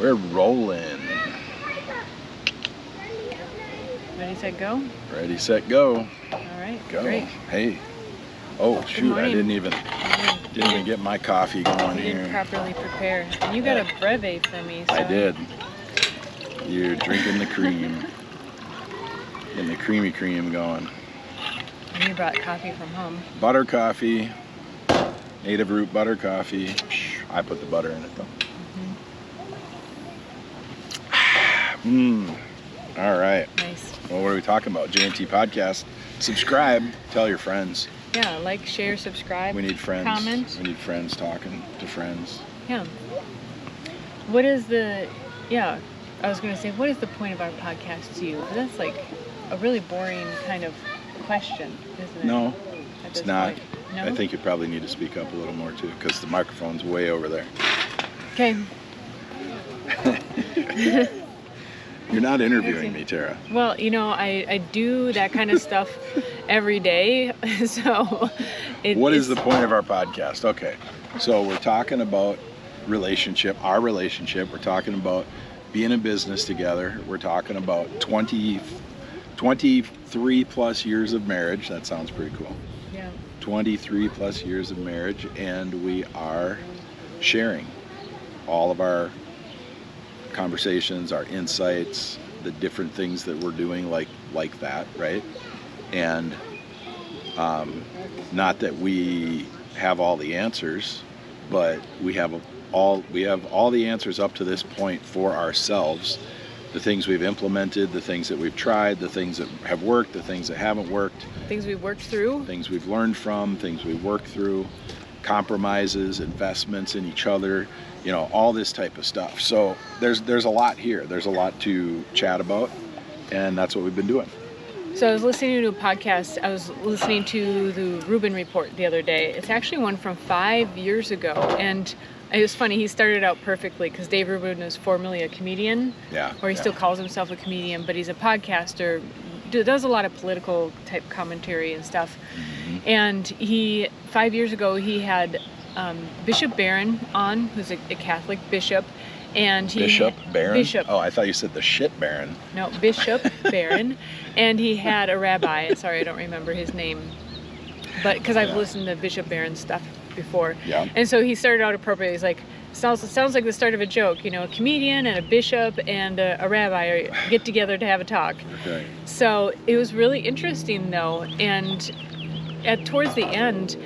We're rolling. Ready, set, go? Ready, set, go. All right, Go. great. Hey. Oh, shoot, I didn't even get my coffee going You didn't here. properly prepare. And you got a brevet for me, so. I did. You're drinking the cream. Getting the creamy cream going. And you brought coffee from home. Butter coffee. Native root butter coffee. I put the butter in it though. All right. Nice. Well, what are we talking about? JT podcast. Subscribe. Tell your friends. Yeah, like, share, subscribe. We need friends. Comment. We need friends talking to friends. Yeah. What is the, I was going to say, what is the point of our podcast to you? 'Cause that's like a really boring kind of question, isn't it? No, At it's this not. point? No? I think you probably need to speak up a little more too, because the microphone's way over there. Okay. You're not interviewing me, Tara. Well, I do that kind of stuff every day, so. What is the point of our podcast? Okay, so we're talking about our relationship. We're talking about being in business together. We're talking about 23 plus years of marriage. That sounds pretty cool. Yeah. 23 plus years of marriage, and we are sharing all of our conversations, our insights, the different things that we're doing like that, right? And not that we have all the answers, but we have all the answers up to this point for ourselves. The things we've implemented, the things that we've tried, the things that have worked, the things that haven't worked, Things we've worked through. things we've learned from, things we've worked through, compromises, investments in each other, all this type of stuff. So there's a lot here. There's a lot to chat about, and that's what we've been doing. So I was listening to a podcast. I was listening to the Rubin Report the other day. It's actually one from 5 years ago, and it was funny. He started out perfectly because Dave Rubin is formerly a comedian, or he still calls himself a comedian, but he's a podcaster, does a lot of political type commentary and stuff. Mm-hmm. And 5 years ago, he had Bishop Barron on, who's a Catholic bishop. And Bishop Barron? Bishop. Oh, I thought you said the shit Baron. No, Bishop Barron. And he had a rabbi. Sorry, I don't remember his name. But because I've listened to Bishop Barron's stuff before. Yeah. And so he started out appropriately. He's like, sounds like the start of a joke. A comedian and a bishop and a rabbi get together to have a talk. Okay. So it was really interesting, though. And towards the end,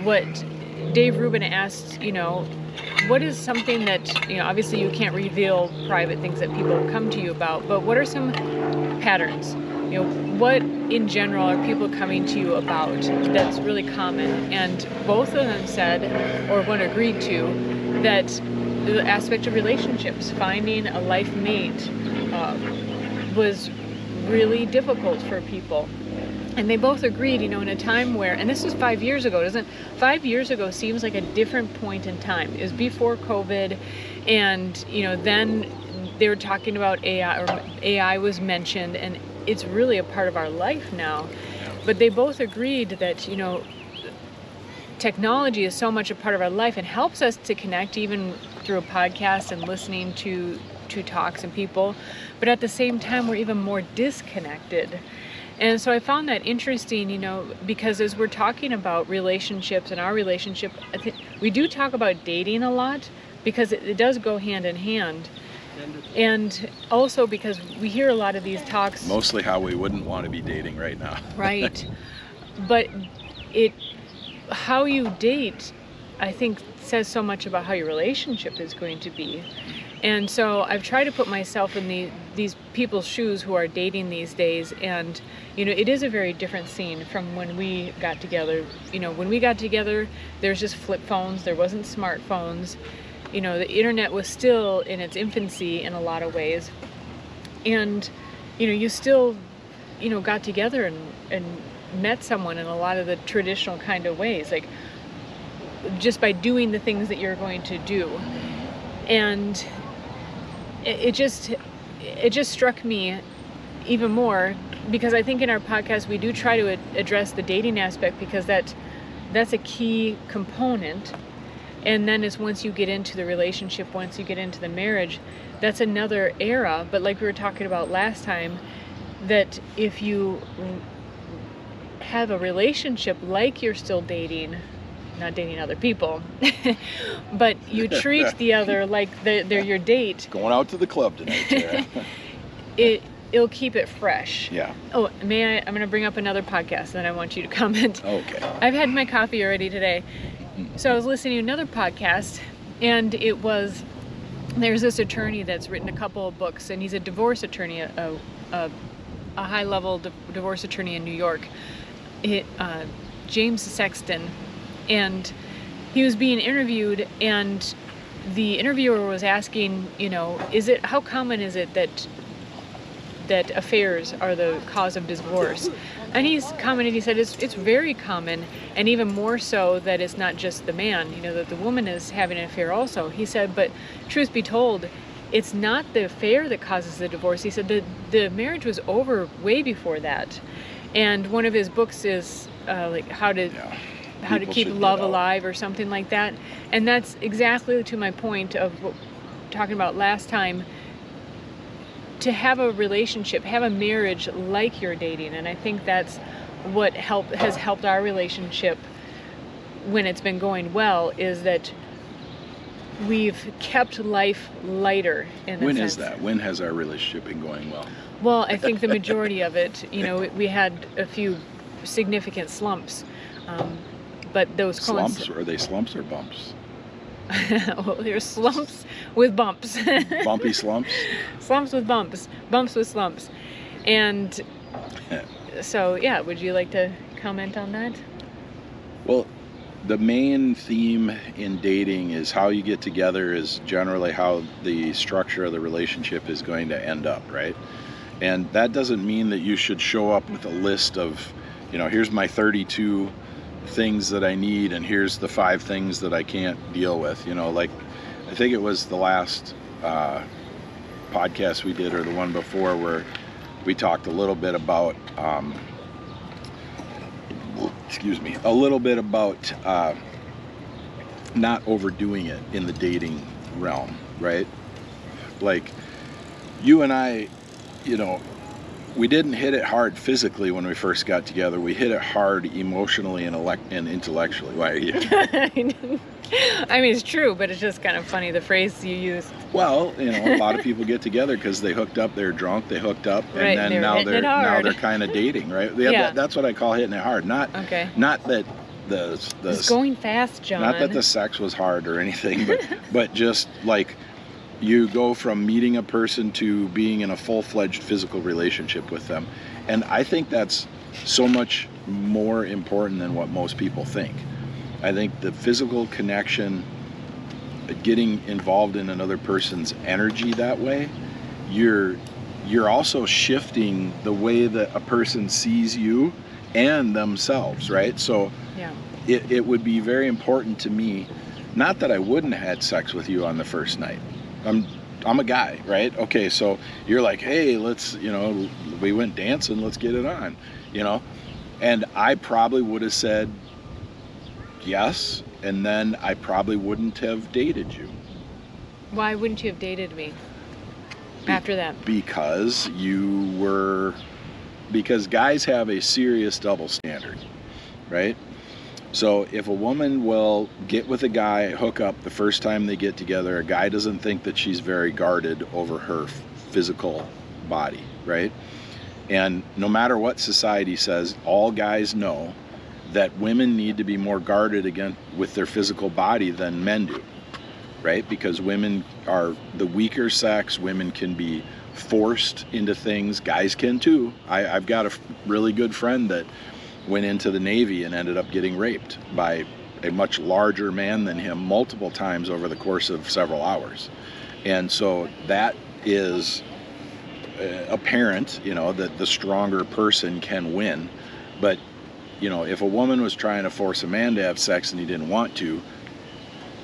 what Dave Rubin asked, what is something that, obviously you can't reveal private things that people come to you about, but what are some patterns? What in general are people coming to you about that's really common? And both of them said, or one agreed to, that the aspect of relationships, finding a life mate, was really difficult for people. And they both agreed, in a time where, and this was 5 years ago, 5 years ago seems like a different point in time. It was before COVID, and, then they were talking about AI, or AI was mentioned, and it's really a part of our life now. But they both agreed that, technology is so much a part of our life and helps us to connect even through a podcast and listening to talks and people. But at the same time, we're even more disconnected. And so I found that interesting, because as we're talking about relationships and our relationship, I think we do talk about dating a lot because it does go hand in hand. And also because we hear a lot of these talks. Mostly how we wouldn't want to be dating right now. Right. But how you date, I think, says so much about how your relationship is going to be. And so I've tried to put myself in these people's shoes who are dating these days, and it is a very different scene from when we got together. When we got together, there's just flip phones. There wasn't smartphones. The internet was still in its infancy in a lot of ways, and you still got together and met someone in a lot of the traditional kind of ways, like just by doing the things that you're going to do. And it just struck me even more because I think in our podcast we do try to address the dating aspect because that's a key component. And then it's once you get into the relationship, once you get into the marriage, that's another era. But like we were talking about last time, that if you have a relationship like you're still dating, not dating other people, but you treat the other like they're your date. Going out to the club tonight, Tara. It'll keep it fresh. Yeah. Oh, I'm going to bring up another podcast, and I want you to comment. Okay. I've had my coffee already today. So I was listening to another podcast, and there's this attorney that's written a couple of books, and he's a divorce attorney, a high-level divorce attorney in New York, James Sexton. And he was being interviewed, and the interviewer was asking, how common is it that affairs are the cause of divorce? And he's commented, he said it's very common, and even more so that it's not just the man, that the woman is having an affair also. He said, but truth be told, it's not the affair that causes the divorce. He said the marriage was over way before that. And one of his books is like how to keep love alive or something like that. And that's exactly to my point of what talking about last time, to have a relationship, have a marriage like you're dating. And I think that's what has helped our relationship when it's been going well, is that we've kept life lighter in a sense. When is that? When has our relationship been going well? Well, I think the majority of it, we had a few significant slumps, but those slumps, are they slumps or bumps? Well, there's slumps with bumps. Bumpy slumps? Slumps with bumps. Bumps with slumps. And so, yeah, would you like to comment on that? Well, the main theme in dating is how you get together is generally how the structure of the relationship is going to end up, right? And that doesn't mean that you should show up with a list of, here's my 32 things that I need, and here's the 5 things that I can't deal with. Like I think it was the last podcast we did, or the one before, where we talked a little bit about not overdoing it in the dating realm, right? Like you and I, we didn't hit it hard physically when we first got together. We hit it hard emotionally and intellectually. Why are you? I mean, it's true, but it's just kind of funny, the phrase you used. Well, a lot of people get together because they hooked up, they're drunk, they hooked up, and right, then now they're kind of dating, right? Yeah. That's what I call hitting it hard. Not that it's going fast, John. Not that the sex was hard or anything, but just like you go from meeting a person to being in a full-fledged physical relationship with them. And I think that's so much more important than what most people think. I think the physical connection, getting involved in another person's energy that way, you're also shifting the way that a person sees you and themselves, right? So yeah. It would be very important to me, not that I wouldn't have had sex with you on the first night. I'm a guy, right? Okay, so you're like, hey, let's, we went dancing, let's get it on, and I probably would have said yes, and then I probably wouldn't have dated you. Why wouldn't you have dated me after that? Because guys have a serious double standard, right? So if a woman will get with a guy, hook up the first time they get together, a guy doesn't think that she's very guarded over her physical body, right? And no matter what society says, all guys know that women need to be more guarded with their physical body than men do, right? Because women are the weaker sex. Women can be forced into things. Guys can too. I've got a really good friend that went into the Navy and ended up getting raped by a much larger man than him multiple times over the course of several hours. And so that is apparent, that the stronger person can win. But, if a woman was trying to force a man to have sex and he didn't want to,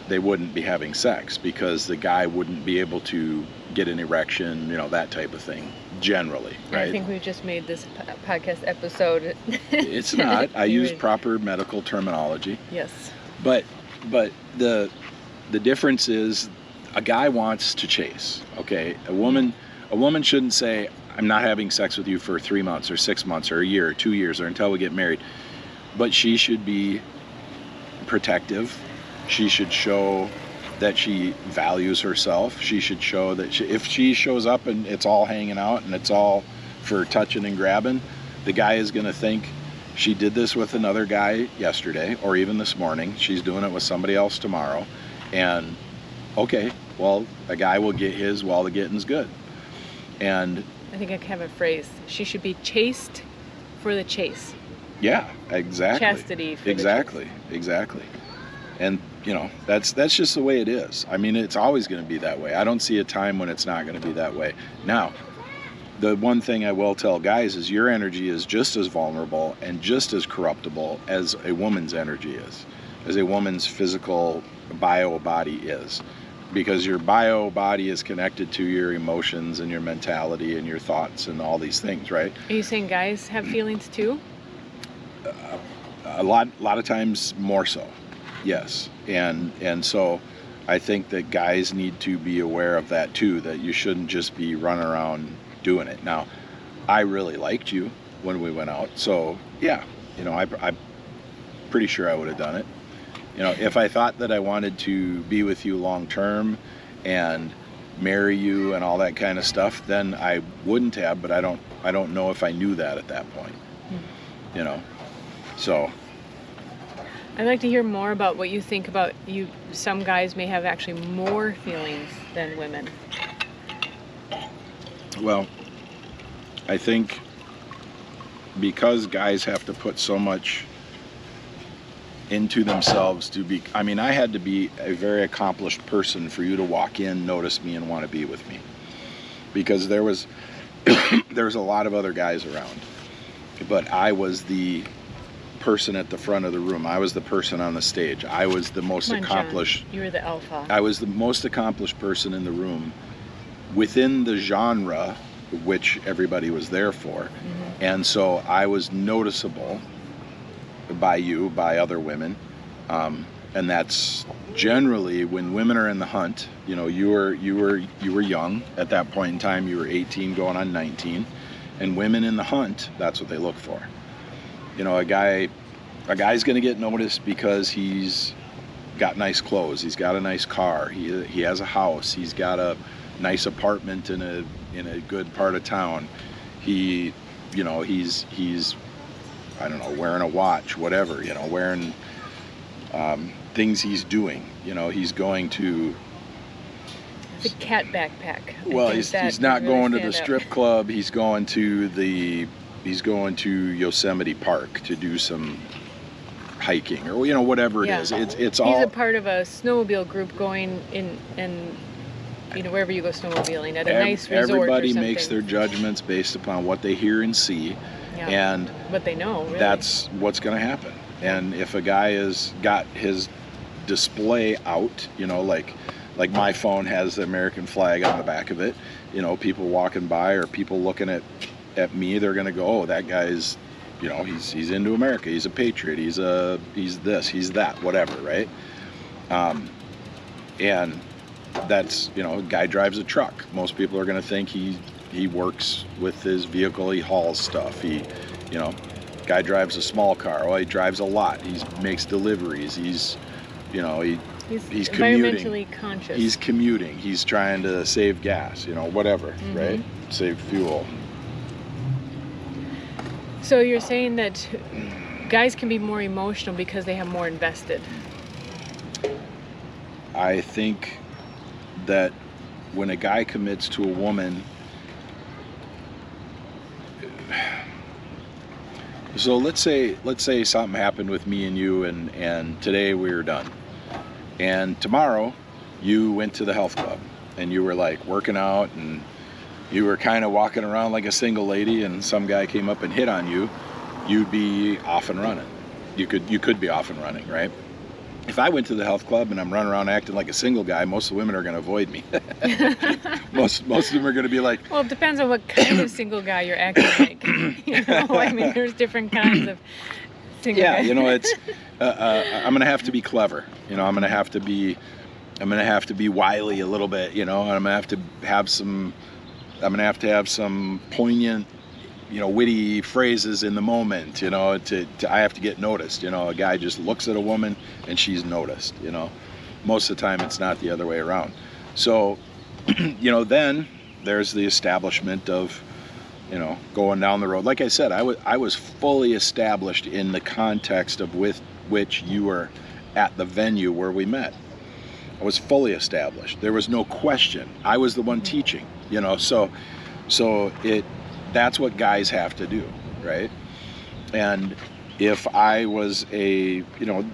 they wouldn't be having sex because the guy wouldn't be able to get an erection, that type of thing, generally, right? I think we've just made this podcast episode. It's not. I use proper medical terminology. Yes. But the The difference is a guy wants to chase. Okay, a woman shouldn't say, I'm not having sex with you for 3 months or 6 months or a year or 2 years or until we get married. But she should be protective. She should show that she values herself. She should show that if she shows up and it's all hanging out and it's all for touching and grabbing, the guy is going to think she did this with another guy yesterday or even this morning. She's doing it with somebody else tomorrow. And okay, well, a guy will get his while the getting's good. And I think I have a phrase. She should be chaste for the chase. yeah, exactly. Chastity for exactly, the chase. Exactly. And that's just the way it is. I mean, it's always going to be that way. I don't see a time when it's not going to be that way. Now, the one thing I will tell guys is your energy is just as vulnerable and just as corruptible as a woman's energy is, as a woman's physical bio body is, because your bio body is connected to your emotions and your mentality and your thoughts and all these things, right? Are you saying guys have feelings too? A lot of times more so, yes. And so I think that guys need to be aware of that too, that you shouldn't just be running around doing it. Now, I really liked you when we went out, so yeah, I'm pretty sure I would have done it. If I thought that I wanted to be with you long term and marry you and all that kind of stuff, then I wouldn't have, but I don't know if I knew that at that point. So I'd like to hear more about what you think about you. Some guys may have actually more feelings than women. Well, I think because guys have to put so much into themselves to be, I mean, I had to be a very accomplished person for you to walk in, notice me, and want to be with me. Because there was a lot of other guys around. But I was the person at the front of the room. I was the person on the stage. I was the most accomplished. John, you were the alpha. I was the most accomplished person in the room within the genre which everybody was there for. Mm-hmm. And so I was noticeable by you, by other women. And that's generally when women are in the hunt. You were young at that point in time. You were 18 going on 19. And women in the hunt, that's what they look for. A guy's going to get noticed because he's got nice clothes, he's got a nice car, he has a house, he's got a nice apartment in a good part of town. He's I don't know, wearing a watch, whatever, wearing things he's doing. He's going to. It's a cat backpack. Well, he's not really going to the strip club. He's going to Yosemite Park to do some hiking or whatever it is. It's all. He's a part of a snowmobile group going in and wherever you go snowmobiling at a nice resort. Everybody or something. makes their judgments based upon what they hear and see, and what they know. Really. That's what's going to happen. And if a guy has got his display out, like my phone has the American flag on the back of it, people walking by or people looking at me, they're going to go, oh, that guy's, he's into America, he's a patriot, he's this, he's that, whatever, right? And that's, a guy drives a truck. Most people are going to think he works with his vehicle, he hauls stuff, guy drives a small car, well, he drives a lot, he makes deliveries, he's environmentally commuting. Conscious. He's commuting. He's trying to save gas, whatever, mm-hmm. right? Save fuel. So you're saying that guys can be more emotional because they have more invested. I think that when a guy commits to a woman, so let's say something happened with me and you, and today we were done. And tomorrow, you went to the health club, and you were like working out, and you were kind of walking around like a single lady, and some guy came up and hit on you. You'd be off and running. You could be off and running, right? If I went to the health club and I'm running around acting like a single guy, most of the women are going to avoid me. most of them are going to be like. Well, it depends on what kind of single guy you're acting like. I mean, there's different kinds of. Yeah, it's I'm going to have to be clever. I'm going to have to be I'm going to have to be wily a little bit, and I'm going to have to have some poignant, witty phrases in the moment, to I have to get noticed. A guy just looks at a woman and she's noticed, Most of the time it's not the other way around. So, then there's the establishment of, going down the road. Like I said, I was fully established in the context of with which you were at the venue where we met. I was fully established. There was no question. I was the one teaching, so that's what guys have to do, right? And if I was a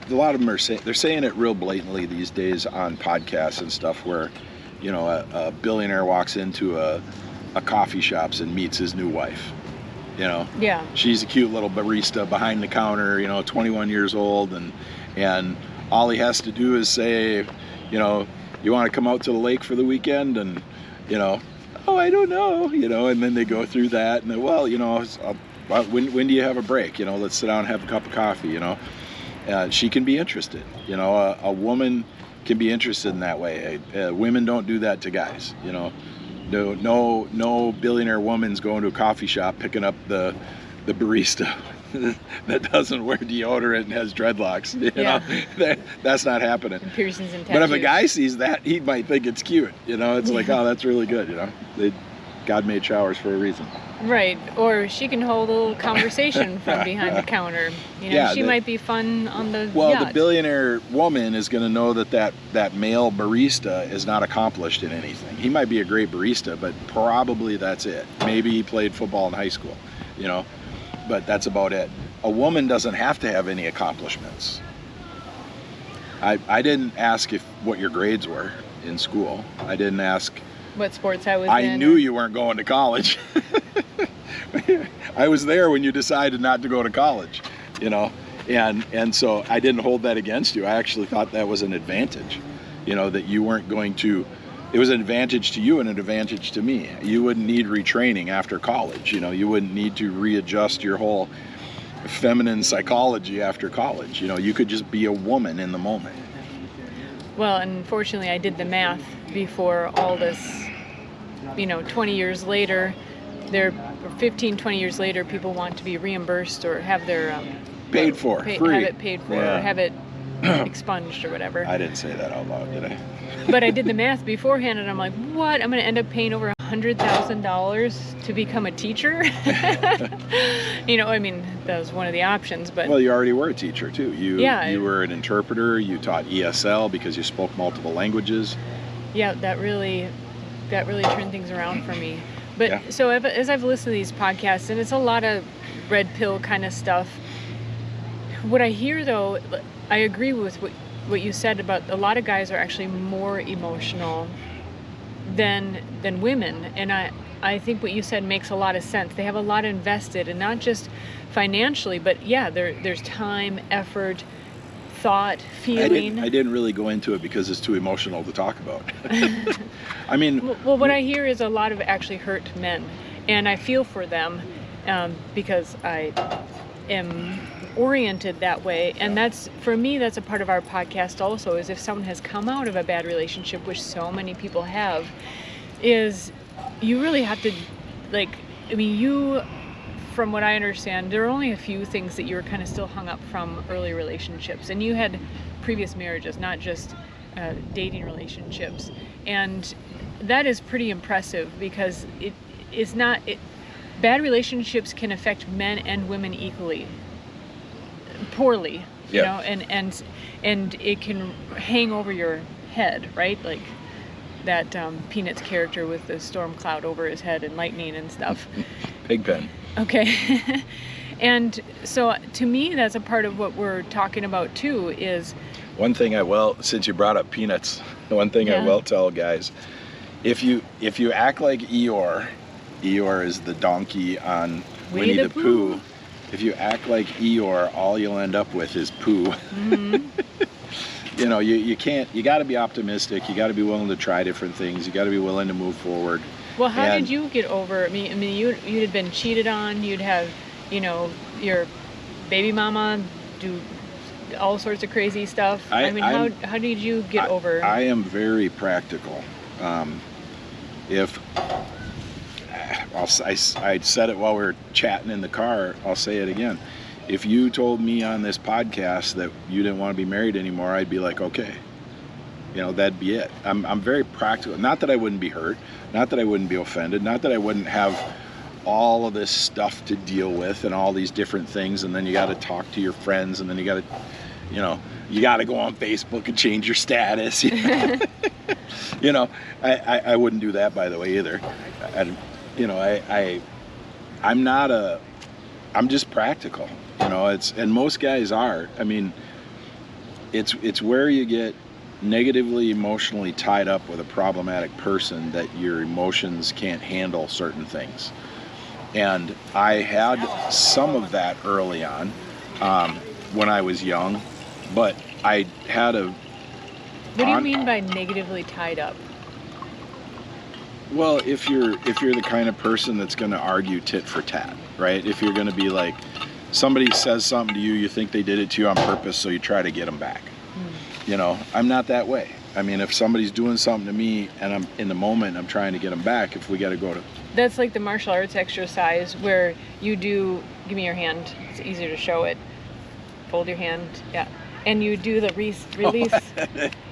lot of them they're saying it real blatantly these days on podcasts and stuff where, a billionaire walks into a coffee shops and meets his new wife. Yeah. She's a cute little barista behind the counter, 21 years old, and all he has to do is say, you want to come out to the lake for the weekend? And, oh, I don't know, and then they go through that and then, well, when do you have a break? Let's sit down and have a cup of coffee, she can be interested, a woman can be interested in that way. Women don't do that to guys, No billionaire woman's going to a coffee shop picking up the barista that doesn't wear deodorant and has dreadlocks. That's not happening. And piercings and tattoos. But if a guy sees that, he might think it's cute. It's like, oh, that's really good. God made showers for a reason. Right. Or she can hold a little conversation from behind the counter. She might be fun on the yacht. The billionaire woman is going to know that male barista is not accomplished in anything. He might be a great barista, but probably that's it. Maybe he played football in high school, but that's about it. A woman doesn't have to have any accomplishments. I didn't ask what your grades were in school. I didn't ask what sports I was in. I knew you weren't going to college. I was there when you decided not to go to college, and so I didn't hold that against you. I actually thought that was an advantage, that you weren't going to. It was an advantage to you and an advantage to me. You wouldn't need retraining after college. You wouldn't need to readjust your whole feminine psychology after college. You could just be a woman in the moment. Well, unfortunately, I did the math before all this, 20 years later, 20 years later, people want to be reimbursed or have their paid for, free. Have it paid for, or have it expunged or whatever. I didn't say that out loud, did I? But I did the math beforehand, and I'm like, what? I'm going to end up paying over $100,000 to become a teacher? That was one of the options. But well, you already were a teacher too. You were an interpreter. You taught ESL because you spoke multiple languages. Yeah, that really turned things around for me. But So as I've listened to these podcasts, and it's a lot of red pill kind of stuff, what I hear though, I agree with what you said about a lot of guys are actually more emotional than women. And I think what you said makes a lot of sense. They have a lot invested, and not just financially, but there's time, effort, thought, feeling. I didn't really go into it because it's too emotional to talk about. Well, what I hear is a lot of actually hurt men, and I feel for them because I am oriented that way. And that's, for me, that's a part of our podcast also, is if someone has come out of a bad relationship, which so many people have, is you really have to, from what I understand, there are only a few things that you were kind of still hung up from early relationships, and you had previous marriages, not just dating relationships, and that is pretty impressive because bad relationships can affect men and women equally poorly, and it can hang over your head, right? Like that Peanuts character with the storm cloud over his head and lightning and stuff. Pigpen. Okay. And so to me, that's a part of what we're talking about too, is one thing since you brought up Peanuts, one thing I will tell guys, if you act like Eeyore is the donkey on Winnie the Pooh. If you act like Eeyore, all you'll end up with is poo. Mm-hmm. You got to be optimistic. You got to be willing to try different things. You got to be willing to move forward. Well, how did you get over? You had been cheated on. You'd have, your baby mama do all sorts of crazy stuff. I mean, how did you get over? I am very practical. If I said it while we were chatting in the car, I'll say it again. If you told me on this podcast that you didn't want to be married anymore, I'd be like, okay, that'd be it. I'm very practical. Not that I wouldn't be hurt, not that I wouldn't be offended, not that I wouldn't have all of this stuff to deal with and all these different things, and then you got to talk to your friends, and then you got to, you got to go on Facebook and change your status. I wouldn't do that, by the way, either. I'm just practical. And most guys are. I mean, it's where you get negatively emotionally tied up with a problematic person that your emotions can't handle certain things. And I had some of that early on when I was young, but I had a... What do you mean by negatively tied up? Well, if you're the kind of person that's going to argue tit for tat, right? If you're going to be like, somebody says something to you, you think they did it to you on purpose, so you try to get them back. I'm not that way. I mean, if somebody's doing something to me and I'm in the moment, I'm trying to get them back. If we got to go to... That's like the martial arts exercise where you do, give me your hand, it's easier to show it. Fold your hand, yeah. And you do the release.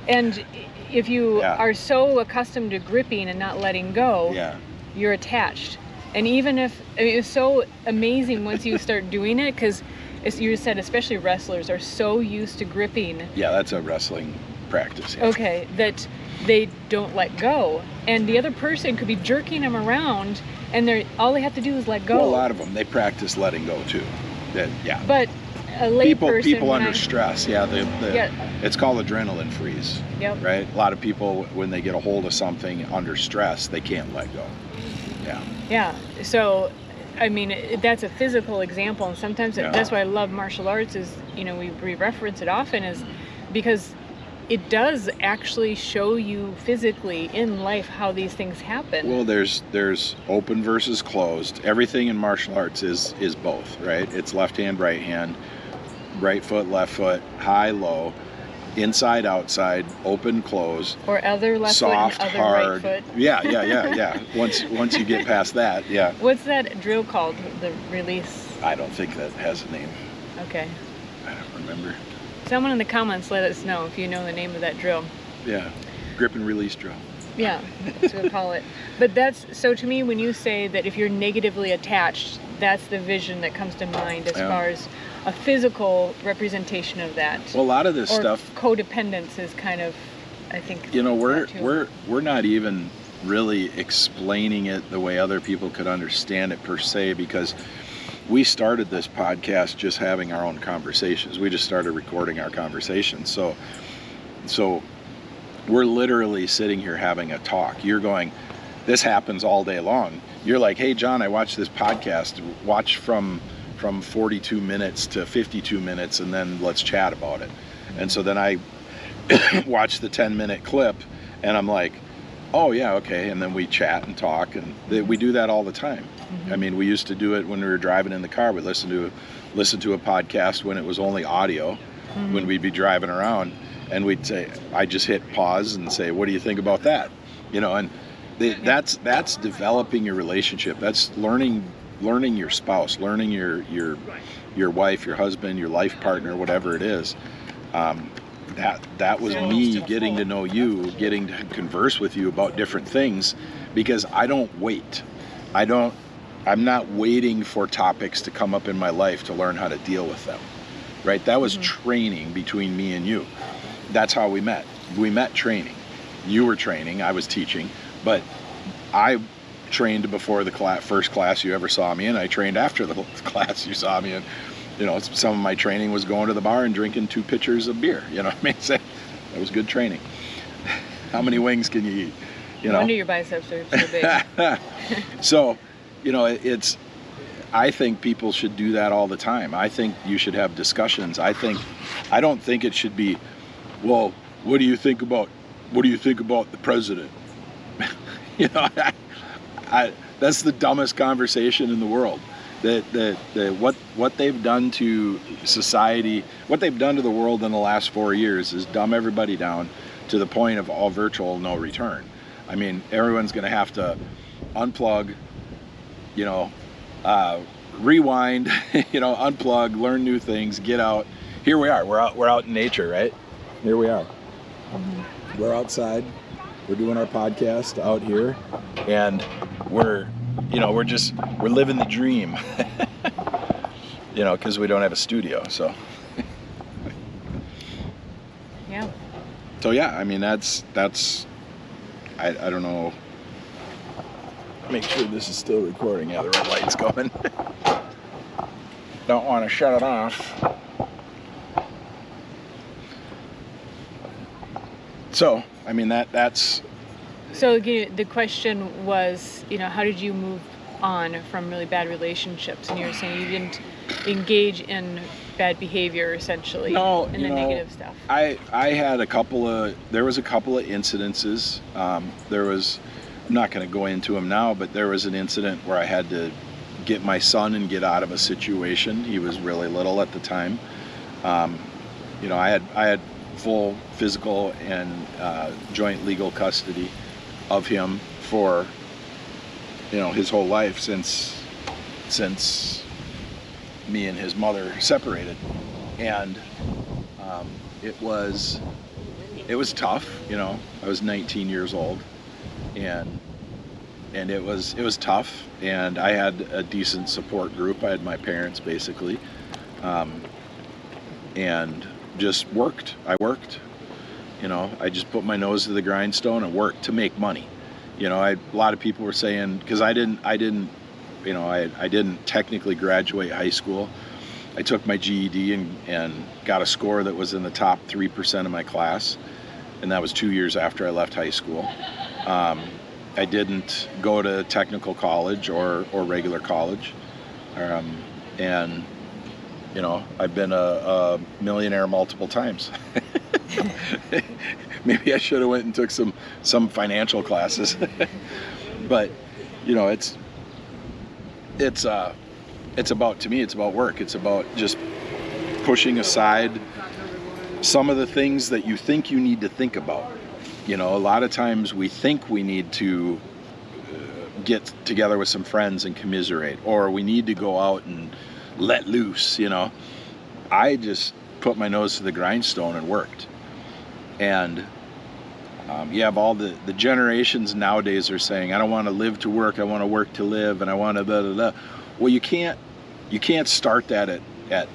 And if you are so accustomed to gripping and not letting go, you're attached. And even if, it's so amazing once you start doing it, because as you said, especially wrestlers are so used to gripping. Yeah, that's a wrestling practice. Yeah. Okay, that they don't let go. And the other person could be jerking them around, and all they have to do is let go. Well, a lot of them, they practice letting go too. But a lay person... People under stress, it's called adrenaline freeze, right? A lot of people, when they get a hold of something under stress, they can't let go. Yeah, so, I mean, that's a physical example, and sometimes that's why I love martial arts is, we reference it often, is because it does actually show you physically in life how these things happen. Well, there's open versus closed. Everything in martial arts is both, right? It's left hand, right foot, left foot, high, low, inside, outside, open, close. Or other left soft, foot and other hard. right foot. Yeah. Once you get past that, What's that drill called? The release? I don't think that has a name. Okay. I don't remember. Someone in the comments let us know if you know the name of that drill. Yeah, grip and release drill. Yeah, that's what we call it. But so to me, when you say that if you're negatively attached, that's the vision that comes to mind as far as a physical representation of that. Well, a lot of this stuff... codependence is kind of, I think... we're not even really explaining it the way other people could understand it per se, because we started this podcast just having our own conversations. We just started recording our conversations. So we're literally sitting here having a talk. You're going, this happens all day long. You're like, hey, John, I watched this podcast. Watch from 42 minutes to 52 minutes, and then let's chat about it. And so then I watch the 10-minute clip, and I'm like, oh, yeah, okay. And then we chat and talk, and we do that all the time. I mean, we used to do it when we were driving in the car. We'd listen to a podcast when it was only audio, when we'd be driving around, and we'd say, I just hit pause and say, what do you think about that? And that's developing your relationship. That's learning your spouse, learning your wife, your husband, your life partner, whatever it is. That was me getting to know you, getting to converse with you about different things, because I don't wait. I'm not waiting for topics to come up in my life to learn how to deal with them, right? That was training between me and you. That's how we met. We met training. You were training, I was teaching, but I trained before the first class you ever saw me in. I trained after the class you saw me in. Some of my training was going to the bar and drinking 2 pitchers of beer. You know what I mean? So that was good training. How many wings can you eat? No wonder your biceps are so big. So, I think people should do that all the time. I think you should have discussions. I don't think it should be, well, what do you think about the president? That's the dumbest conversation in the world. What they've done to society, what they've done to the world in the last 4 years is dumb everybody down to the point of all virtual, no return. I mean, everyone's going to have to unplug, you know, rewind, you know, unplug, learn new things, get out. Here we are. We're out in nature, right? Here we are. Mm-hmm. We're outside. We're doing our podcast out here, and we're living the dream. You know, because we don't have a studio, so. Yeah. So yeah, I mean that's I don't know. Make sure this is still recording. Yeah, the red light's going. Don't want to shut it off. So, I mean that's. So again, the question was, you know, how did you move on from really bad relationships? And you were saying you didn't engage in bad behavior, essentially. No, and the negative stuff. I had there was a couple of incidences. I'm not going to go into them now, but there was an incident where I had to get my son and get out of a situation. He was really little at the time. You know, I had full physical and joint legal custody of him for, you know, his whole life since me and his mother separated, and it was tough. You know, I was 19 years old, and it was tough, and I had a decent support group. I had my parents basically, and just worked. I worked. You know, I just put my nose to the grindstone and worked to make money. You know, a lot of people were saying, because I didn't technically graduate high school. I took my GED and got a score that was in the top 3% of my class, and that was 2 years after I left high school. I didn't go to technical college or regular college, and you know, I've been a millionaire multiple times. Maybe I should have went and took some financial classes. But you know, it's about, to me, it's about work. It's about just pushing aside some of the things that you think you need to think about. You know, a lot of times we think we need to get together with some friends and commiserate, or we need to go out and let loose, you know. I just put my nose to the grindstone and worked. And you have all the generations nowadays are saying, I don't want to live to work, I want to work to live, and I want to blah, blah, blah. Well, you can't start that at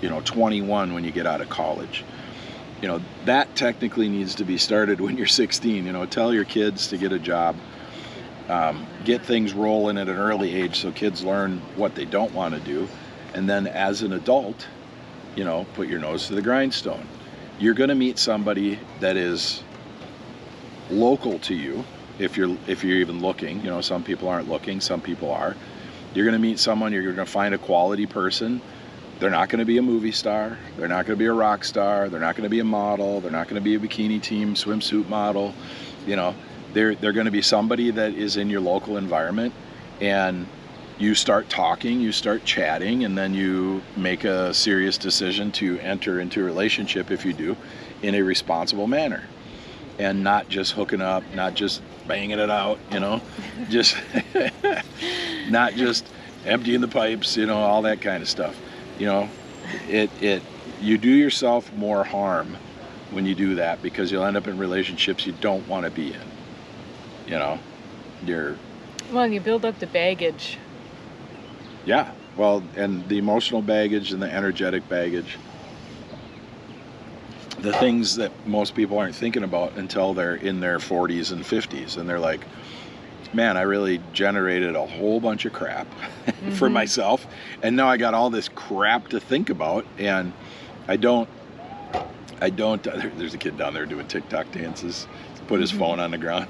you know, 21 when you get out of college. You know, that technically needs to be started when you're 16. You know, tell your kids to get a job, get things rolling at an early age so kids learn what they don't want to do, and then as an adult, you know, put your nose to the grindstone. You're going to meet somebody that is local to you, if you're even looking. You know, some people aren't looking, some people are. You're going to meet someone, you're going to find a quality person. They're not going to be a movie star, they're not going to be a rock star, they're not going to be a model, they're not going to be a bikini team swimsuit model. You know, they're going to be somebody that is in your local environment, and you start talking, you start chatting, and then you make a serious decision to enter into a relationship, if you do, in a responsible manner, and not just hooking up, not just banging it out, you know, just not just emptying the pipes, you know, all that kind of stuff. You know, you do yourself more harm when you do that, because you'll end up in relationships you don't want to be in. You know, well, and you build up the baggage. Yeah, well, and the emotional baggage and the energetic baggage, the things that most people aren't thinking about until they're in their 40s and 50s, and they're like, man, I really generated a whole bunch of crap for myself, and now I got all this crap to think about, and I don't, there's a kid down there doing TikTok dances, put his phone on the ground.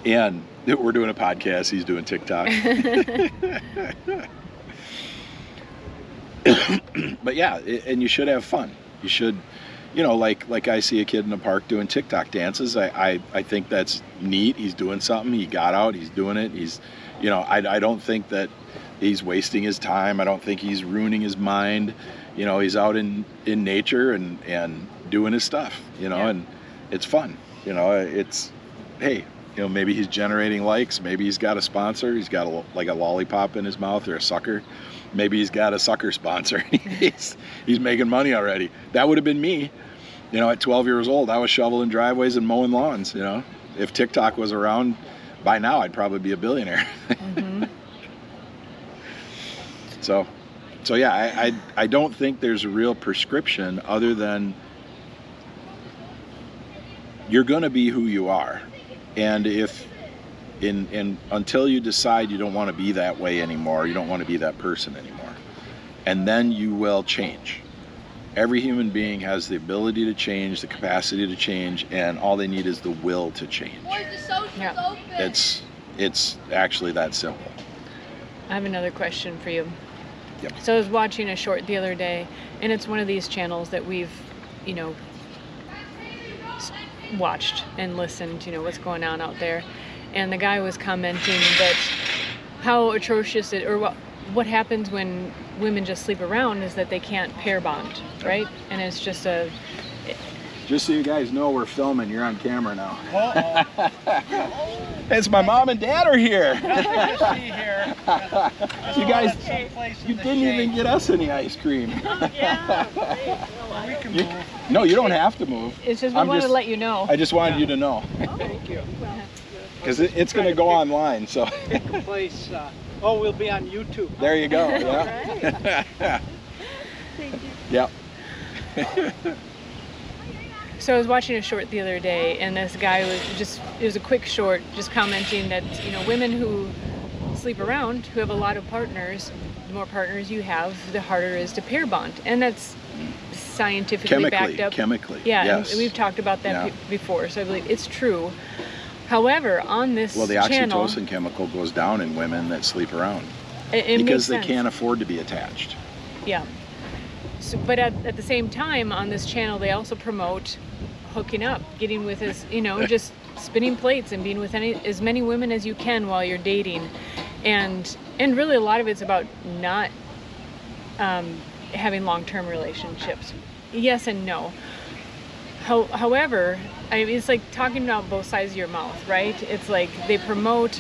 And we're doing a podcast, he's doing TikTok. But yeah, and you should have fun. You like I see a kid in the park doing TikTok dances. I think that's neat. He's doing something. He got out. He's doing it. He's, I don't think that he's wasting his time. I don't think he's ruining his mind. He's out in nature and doing his stuff, and it's fun. It's, hey, maybe he's generating likes. Maybe he's got a sponsor. He's got like a lollipop in his mouth or a sucker. Maybe he's got a sucker sponsor. he's making money already. That would have been me. At 12 years old, I was shoveling driveways and mowing lawns. If TikTok was around by now, I'd probably be a billionaire. Mm-hmm. So yeah, I don't think there's a real prescription other than you're going to be who you are. And until you decide you don't want to be that way anymore, you don't want to be that person anymore, and then you will change. Every human being has the ability to change, the capacity to change, and all they need is the will to change. Yeah. It's actually that simple. I have another question for you. Yep. So I was watching a short the other day, and it's one of these channels that we've, watched and listened, what's going on out there. And the guy was commenting that how atrocious it, or what happens when women just sleep around is that they can't pair bond, right? And it's just Just so you guys know, we're filming. You're on camera now. It's my mom and dad are here. You guys, you didn't even get us any ice cream. No, you don't have to move. It's just we wanted to let you know. I just wanted you to know. Thank you. Because it's going to go online, so. Pick a place. We'll be on YouTube. There you go. Yeah. Thank you. Yep. So I was watching a short the other day, and this guy it was a quick short, just commenting that, women who sleep around, who have a lot of partners, the more partners you have, the harder it is to pair bond. And that's scientifically backed up. Chemically, yeah, yes. And we've talked about that before, so I believe it's true. However, on this the channel, oxytocin chemical goes down in women that sleep around. It because they makes sense. can't afford to be attached. Yeah. So, but at the same time, on this channel, they also promote hooking up, getting with just spinning plates and being with as many women as you can while you're dating, and really a lot of it's about not having long-term relationships. Yes and no. However, it's like talking about both sides of your mouth, right? It's like they promote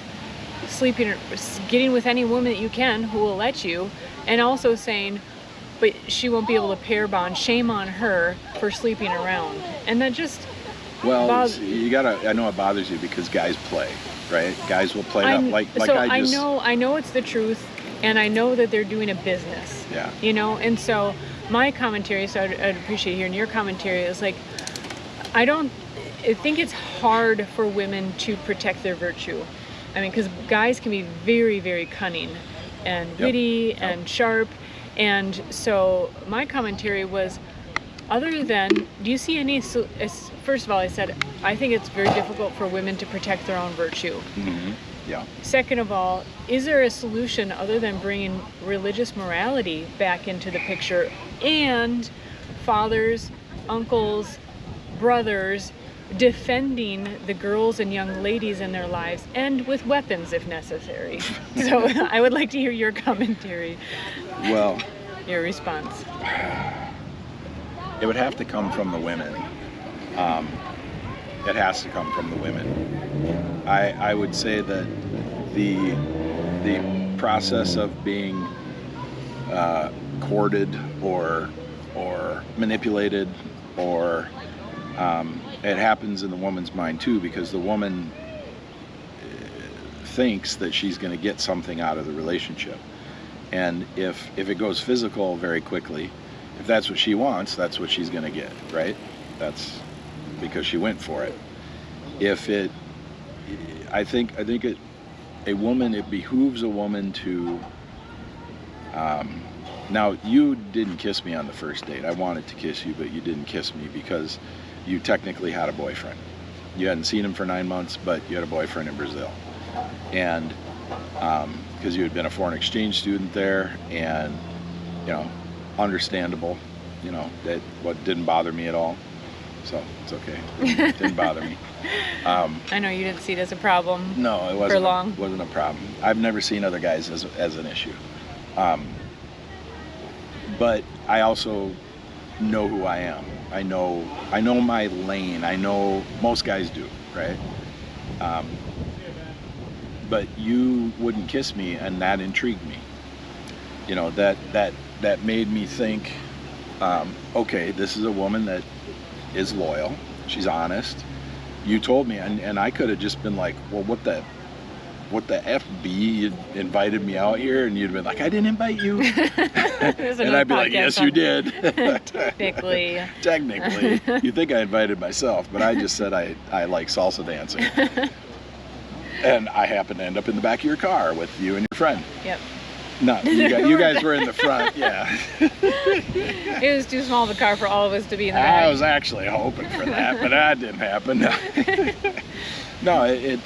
getting with any woman that you can who will let you, and also saying, but she won't be able to pair bond. Shame on her for sleeping around. And that just I know it bothers you because guys play, right? Guys will play up I know it's the truth, and I know that they're doing a business. Yeah. And so my commentary, so I'd appreciate hearing your commentary, is like, I think it's hard for women to protect their virtue. I mean, because guys can be very, very cunning and witty and sharp. And so my commentary was, other than, do you see any, first of all, I said, I think it's very difficult for women to protect their own virtue. Mm-hmm. Yeah. Second of all, is there a solution other than bringing religious morality back into the picture, and fathers, uncles, brothers defending the girls and young ladies in their lives, and with weapons if necessary? So I would like to hear your commentary. Well, your response. It would have to come from the women. It has to come from the women. I would say that the process of being courted or manipulated, or it happens in the woman's mind too, because the woman thinks that she's going to get something out of the relationship. And if it goes physical very quickly, if that's what she wants, that's what she's going to get, right? That's because she went for it. I think it behooves a woman to, now you didn't kiss me on the first date. I wanted to kiss you, but you didn't kiss me because you technically had a boyfriend. You hadn't seen him for 9 months, but you had a boyfriend in Brazil. And because you had been a foreign exchange student there, and understandable. you know, that what didn't bother me at all. So it's okay. Didn't bother me. I know you didn't see it as a problem. No, it wasn't. For long. Wasn't a problem. I've never seen other guys as an issue. But I also know who I am. I know my lane. I know most guys do, right? But you wouldn't kiss me, and that intrigued me. You know, that made me think, okay, this is a woman that is loyal. She's honest. You told me, and I could have just been like, well, what the FB? You invited me out here, and you'd been like, I didn't invite you. And I'd be like, yes, you did. Technically. Technically. You think I invited myself, but I just said I like salsa dancing. And I happened to end up in the back of your car with you and your friend. Yep. No, you guys were in the front, yeah. It was too small of a car for all of us to be in the back. I was actually hoping for that, but that didn't happen. No, I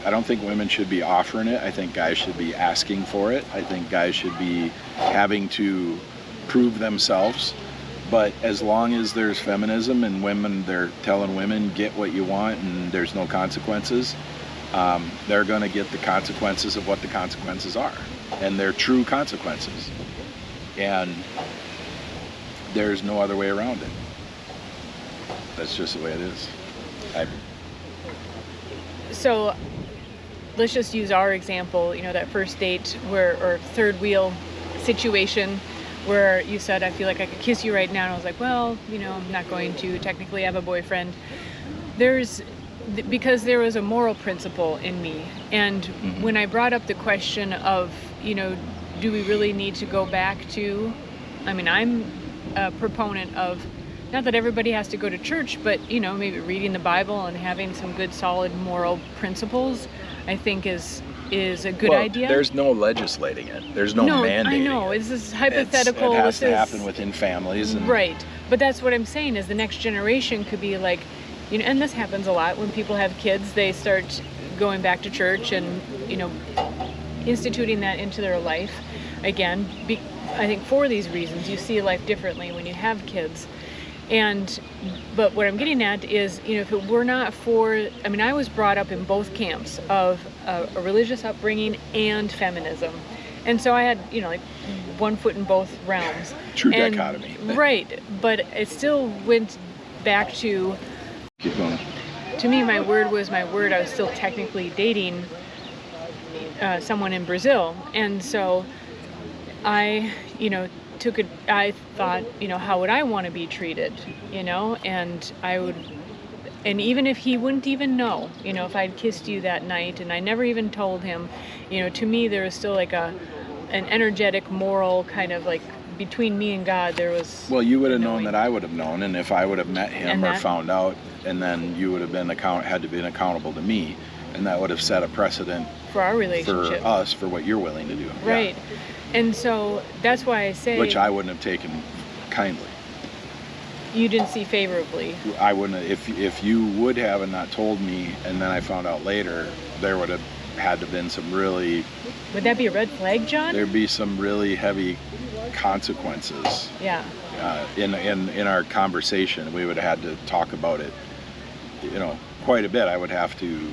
don't think women should be offering it. I think guys should be asking for it. I think guys should be having to prove themselves. But as long as there's feminism and women, they're telling women, get what you want and there's no consequences, they're going to get the consequences of what the consequences are. And they're true consequences. And there's no other way around it. That's just the way it is. So let's just use our example, you know, that first date or third wheel situation where you said, I feel like I could kiss you right now. And I was like, well, you know, I'm not going to technically have a boyfriend. Because there was a moral principle in me. And when I brought up the question of, you know, do we really need to go back to, I mean, I'm a proponent of, not that everybody has to go to church, but, you know, maybe reading the Bible and having some good solid moral principles, I think is a good idea. There's no legislating it. There's no mandating I know. It's this hypothetical. It has to happen within families. Right. But that's what I'm saying is the next generation could be like, you know, and this happens a lot when people have kids, they start going back to church and, you know, instituting that into their life. Again, I think for these reasons, you see life differently when you have kids. But what I'm getting at is, you know, if it were not for, I mean, I was brought up in both camps of a religious upbringing and feminism. And so I had, you know, like one foot in both realms. True dichotomy. Right. But it still went back to, keep going. To me, my word was my word. I was still technically dating someone in Brazil. And so I, you know, I thought, you know, how would I want to be treated, you know, and even if he wouldn't even know, you know, if I'd kissed you that night and I never even told him, you know, to me there was still like an energetic moral kind of like between me and God there was. Well, you would have known that I would have known, and if I would have met him or found out, and then you would have had to be accountable to me, and that would have set a precedent for our relationship, for us, for what you're willing to do. Right. Yeah. And so that's why I say... Which I wouldn't have taken kindly. You didn't see favorably. I wouldn't have, if you would have and not told me, and then I found out later, there would have had to been some really... Would that be a red flag, John? There'd be some really heavy consequences. Yeah. In our conversation, we would have had to talk about it, you know, quite a bit. I would have to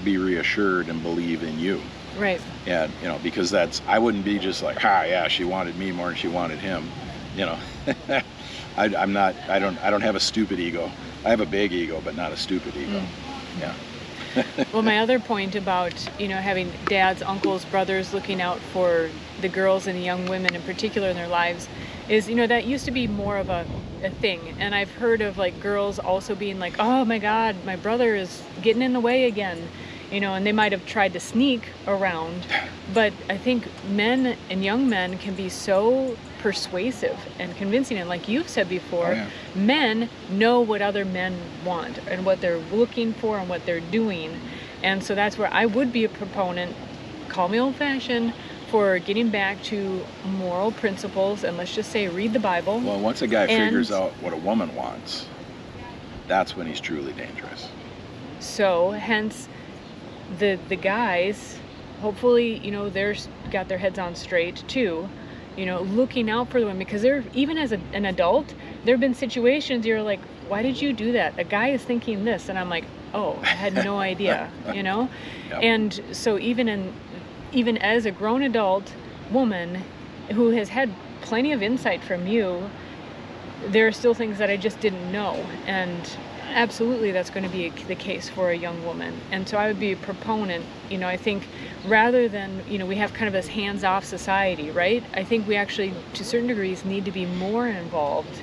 be reassured and believe in you. Right. And, you know, because I wouldn't be just like, yeah, she wanted me more than she wanted him, you know. I don't have a stupid ego. I have a big ego, but not a stupid ego. Yeah. Well, my other point about, you know, having dads, uncles, brothers looking out for the girls and the young women in particular in their lives is, you know, that used to be more of a thing. And I've heard of like girls also being like, oh my God, my brother is getting in the way again. You know, and they might have tried to sneak around, but I think men and young men can be so persuasive and convincing. And like you've said before, men know what other men want and what they're looking for and what they're doing. And so that's where I would be a proponent, call me old-fashioned, for getting back to moral principles. And let's just say read the Bible. Well, once a guy figures out what a woman wants, that's when he's truly dangerous. So hence the guys, hopefully, you know, they're got their heads on straight too, looking out for the women, because even as an adult, there have been situations you're like, why did you do that? A guy is thinking this, and I'm like, oh, I had no idea, Yep. And so even as a grown adult woman who has had plenty of insight from you, there are still things that I just didn't know, and absolutely that's going to be the case for a young woman. And so I would be a proponent, I think, rather than, we have kind of this hands-off society, right? I think we actually, to certain degrees, need to be more involved,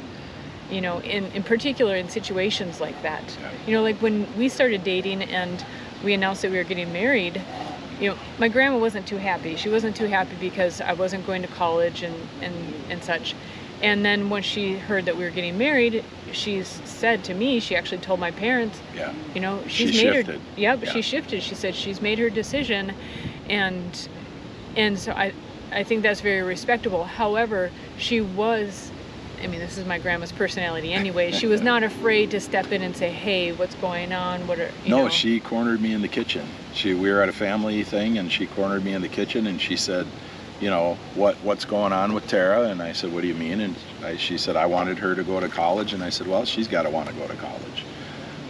in particular in situations like that. Like when we started dating and we announced that we were getting married, my grandma wasn't too happy. She wasn't too happy because I wasn't going to college and such. And then when she heard that we were getting married, she said to me, she actually told my parents, she made shifted. She shifted. She said she's made her decision, and so I think that's very respectable. However, she was, this is my grandma's personality anyway. She was not afraid to step in and say, "Hey, what's going on? No, she cornered me in the kitchen. We were at a family thing, and she cornered me in the kitchen, and she said, what's going on with Tara? And I said, what do you mean? And she said, I wanted her to go to college. And I said, well, she's got to want to go to college.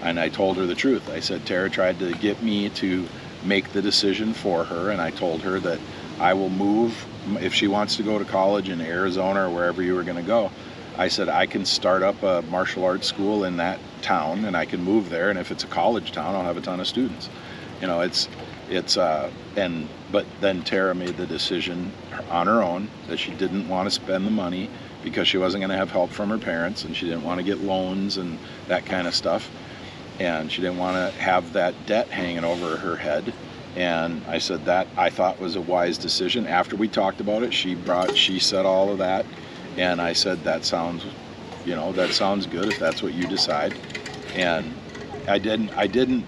And I told her the truth. I said, Tara tried to get me to make the decision for her, and I told her that I will move if she wants to go to college in Arizona or wherever you were going to go. I said, I can start up a martial arts school in that town, and I can move there, and if it's a college town, I'll have a ton of students. But then Tara made the decision on her own that she didn't want to spend the money because she wasn't going to have help from her parents, and she didn't want to get loans and that kind of stuff, and she didn't want to have that debt hanging over her head. And I said that I thought was a wise decision. After we talked about it, she said all of that, and I said that sounds good if that's what you decide. And I didn't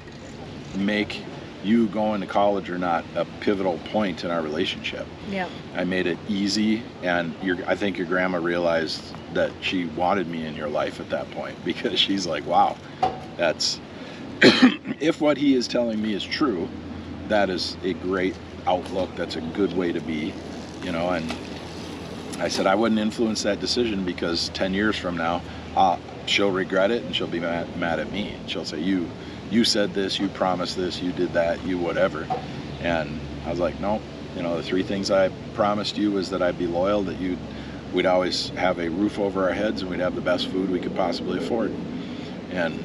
make you going to college or not a pivotal point in our relationship. Yeah. I made it easy, and I think your grandma realized that she wanted me in your life at that point, because she's like, wow, that's if what he is telling me is true, that is a great outlook. That's a good way to be, and I said I wouldn't influence that decision, because 10 years from now, she'll regret it, and she'll be mad at me, and she'll say, you said this, you promised this, you did that, you whatever. And I was like, no, the three things I promised you was that I'd be loyal, that we'd always have a roof over our heads, and we'd have the best food we could possibly afford. And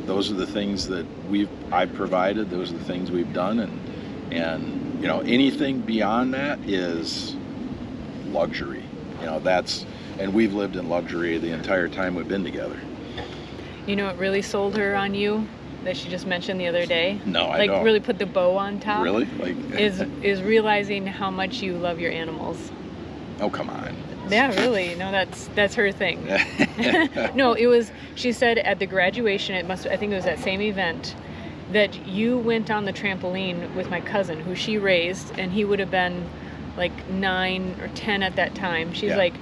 those are the things that I've provided, those are the things we've done, and anything beyond that is luxury. And we've lived in luxury the entire time we've been together. What really sold her on you that she just mentioned the other day? No, I don't. Really put the bow on top? Really? Is realizing how much you love your animals. Oh, come on. Yeah, really. No, that's her thing. No, she said at the graduation, I think it was that same event, that you went on the trampoline with my cousin, who she raised, and he would have been like 9 or 10 at that time. She's like,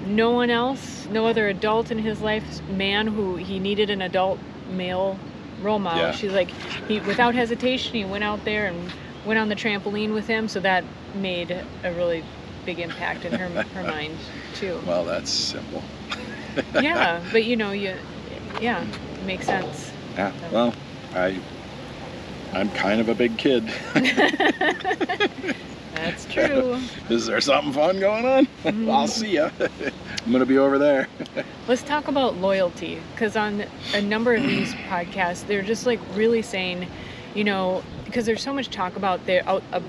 no one else, no other adult in his life, man who he needed an adult male role model. Yeah. She's like, without hesitation, he went out there and went on the trampoline with him. So that made a really big impact in her mind too. Well, that's simple. Yeah, but it makes sense. Yeah. Well, I'm kind of a big kid. That's true. Is there something fun going on? Mm. I'll see ya. I'm going to be over there. Let's talk about loyalty, because on a number of these podcasts, they're just like really saying, because there's so much talk out there about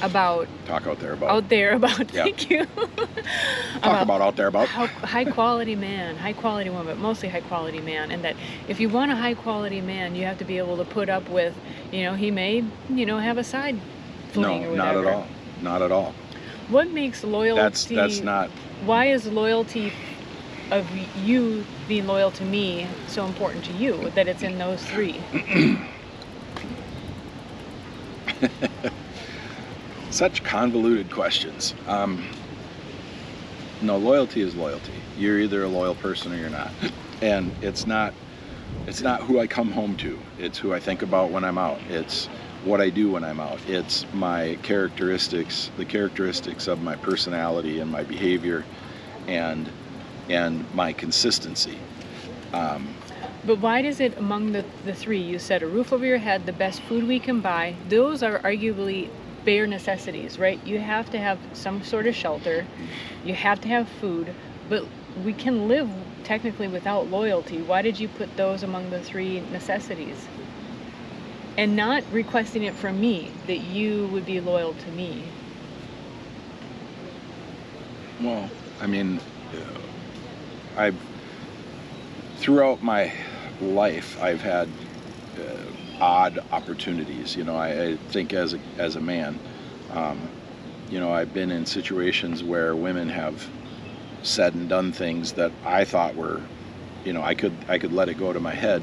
Talk out there about. Out there about. Yeah. Thank you. Talk about out there about. High quality man, high quality woman, but mostly high quality man, and that if you want a high quality man, you have to be able to put up with, he may, have a side. No, not at all. Not at all. What makes loyalty? That's not. Why is loyalty of you being loyal to me so important to you? That it's in those three. Such convoluted questions. No, loyalty is loyalty. You're either a loyal person or you're not, and it's not who I come home to. It's who I think about when I'm out. It's what I do when I'm out. It's my characteristics, the characteristics of my personality and my behavior, and my consistency. But why does it, among the three, you said a roof over your head, the best food we can buy, those are arguably bare necessities, right? You have to have some sort of shelter, you have to have food, but we can live technically without loyalty. Why did you put those among the three necessities? And not requesting it from me, that you would be loyal to me. Well, I mean, throughout my life, I've had odd opportunities. You know, I think as a man, you know, I've been in situations where women have said and done things that I thought were, you know, I could let it go to my head,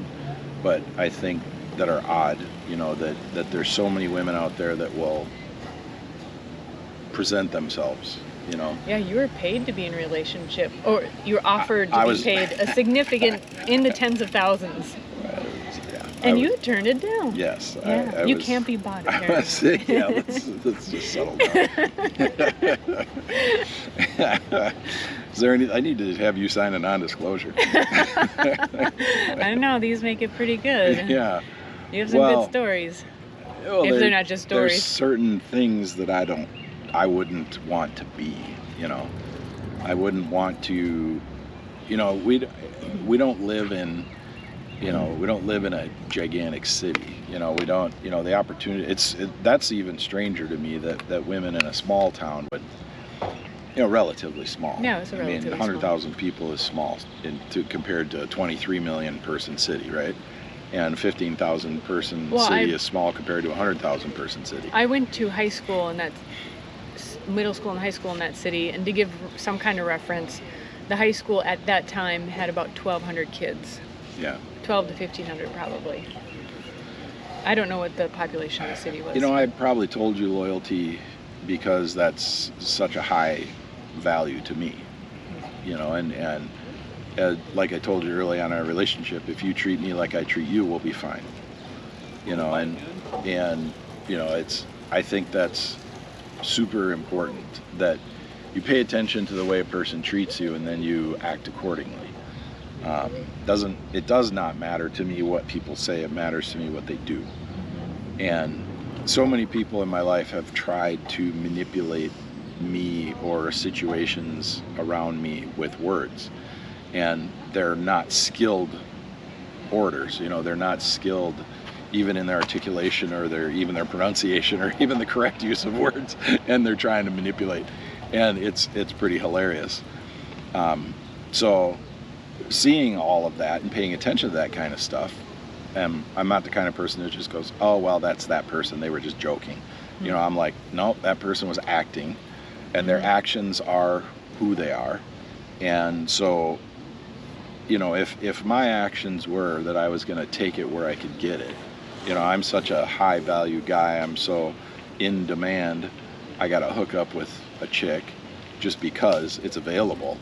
but I think that are odd. You know, that there's so many women out there that will present themselves. You know. Yeah, you were paid to be in a relationship, or you were offered to be paid a significant, in the tens of thousands. And you turned it down. Yes. Yeah, you can't be bought. Yeah, let's just settle down. Is there any? I need to have you sign a non-disclosure. I don't know. These make it pretty good. Yeah. You have some good stories. Well, if they're not just stories. There's certain things that I wouldn't want to be. You know, I wouldn't want to. You know, we don't live in. You know, we don't live in a gigantic city. You know, we don't. You know, the opportunity. That's even stranger to me that women in a small town would. You know, relatively small. Yeah, it's a relatively small. 100,000 people is small compared to a 23 million person city, right? And 15,000 person city is small compared to a 100,000 person city. I went to high school in that, middle school and high school in that city, and to give some kind of reference, the high school at that time had about 1,200 kids. Yeah. 12 to 1,500 probably. I don't know what the population of the city was. You know, I probably told you loyalty because that's such a high value to me. You know, and like I told you early on in our relationship, if you treat me like I treat you, we'll be fine. You know, and you know, I think that's super important, that you pay attention to the way a person treats you and then you act accordingly. It does not matter to me what people say, it matters to me what they do. And so many people in my life have tried to manipulate me or situations around me with words, and they're not skilled orators. You know, they're not skilled even in their articulation or their pronunciation or even the correct use of words, and they're trying to manipulate, and it's pretty hilarious. So seeing all of that and paying attention to that kind of stuff, I'm not the kind of person that just goes, oh well, that's that person, they were just joking. You know, I'm like, no, that person was acting, and their actions are who they are. And so, you know, if my actions were that I was going to take it where I could get it, you know, I'm such a high value guy, I'm so in demand, I got to hook up with a chick just because it's available.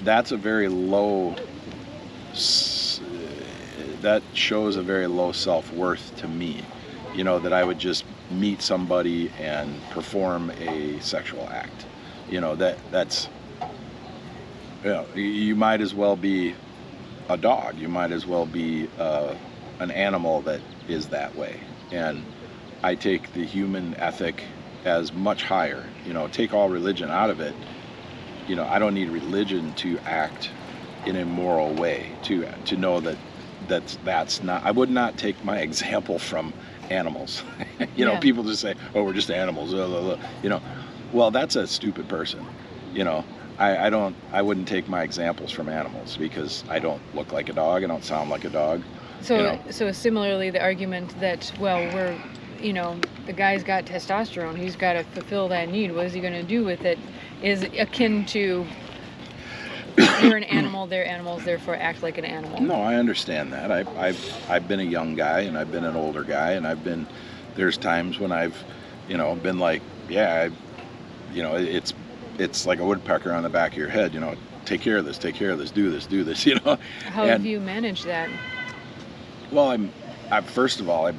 That's a very low, that shows a very low self-worth to me, you know, that I would just meet somebody and perform a sexual act. You know, that's, you know, you might as well be a dog, you might as well be an animal that is that way. And I take the human ethic as much higher. You know, take all religion out of it. You know, I don't need religion to act in a moral way, to know that's not, I would not take my example from animals. You know, people just say, oh, we're just animals, you know, well, that's a stupid person. You know, I wouldn't take my examples from animals because I don't look like a dog, I don't sound like a dog. So, you know. So similarly, the argument that, well, we're, you know, the guy's got testosterone, he's got to fulfill that need, what is he going to do with it, is akin to, you're an animal, they're animals, therefore act like an animal. No, I understand that. I've been a young guy and I've been an older guy, and there's times when I've, you know, been like, yeah, you know, it's like a woodpecker on the back of your head, you know, take care of this, do this, you know. How have you managed that? Well, first of all,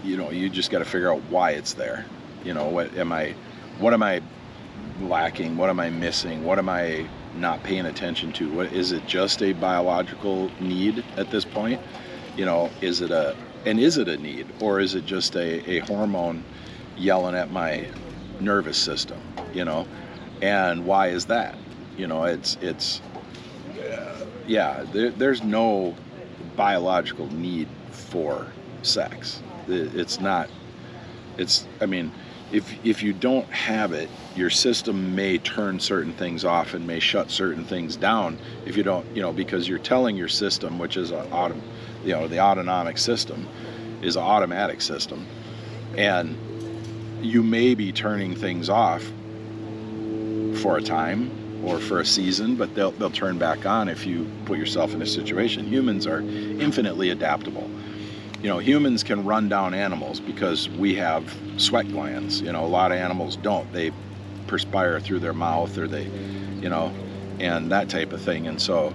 you just got to figure out why it's there. What am I lacking? What am I missing? What am I not paying attention to? What is it? Just a biological need at this point? Is it a need, or is it just a hormone yelling at my nervous system? And why is that? There's no biological need for sex. If you don't have it, your system may turn certain things off and may shut certain things down. If you don't, because you're telling your system, which is the autonomic system is an automatic system, and you may be turning things off for a time or for a season, but they'll turn back on if you put yourself in a situation. Humans are infinitely adaptable. Humans can run down animals because we have sweat glands. A lot of animals don't. They perspire through their mouth, or they, and that type of thing. And so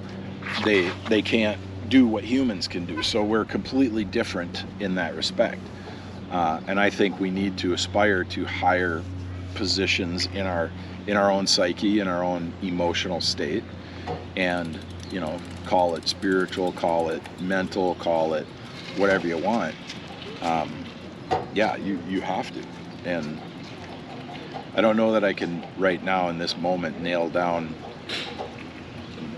they can't do what humans can do. So we're completely different in that respect. And I think we need to aspire to higher positions in our own psyche, in our own emotional state, and call it spiritual, call it mental, call it whatever you want. You have to. And I don't know that I can right now in this moment nail down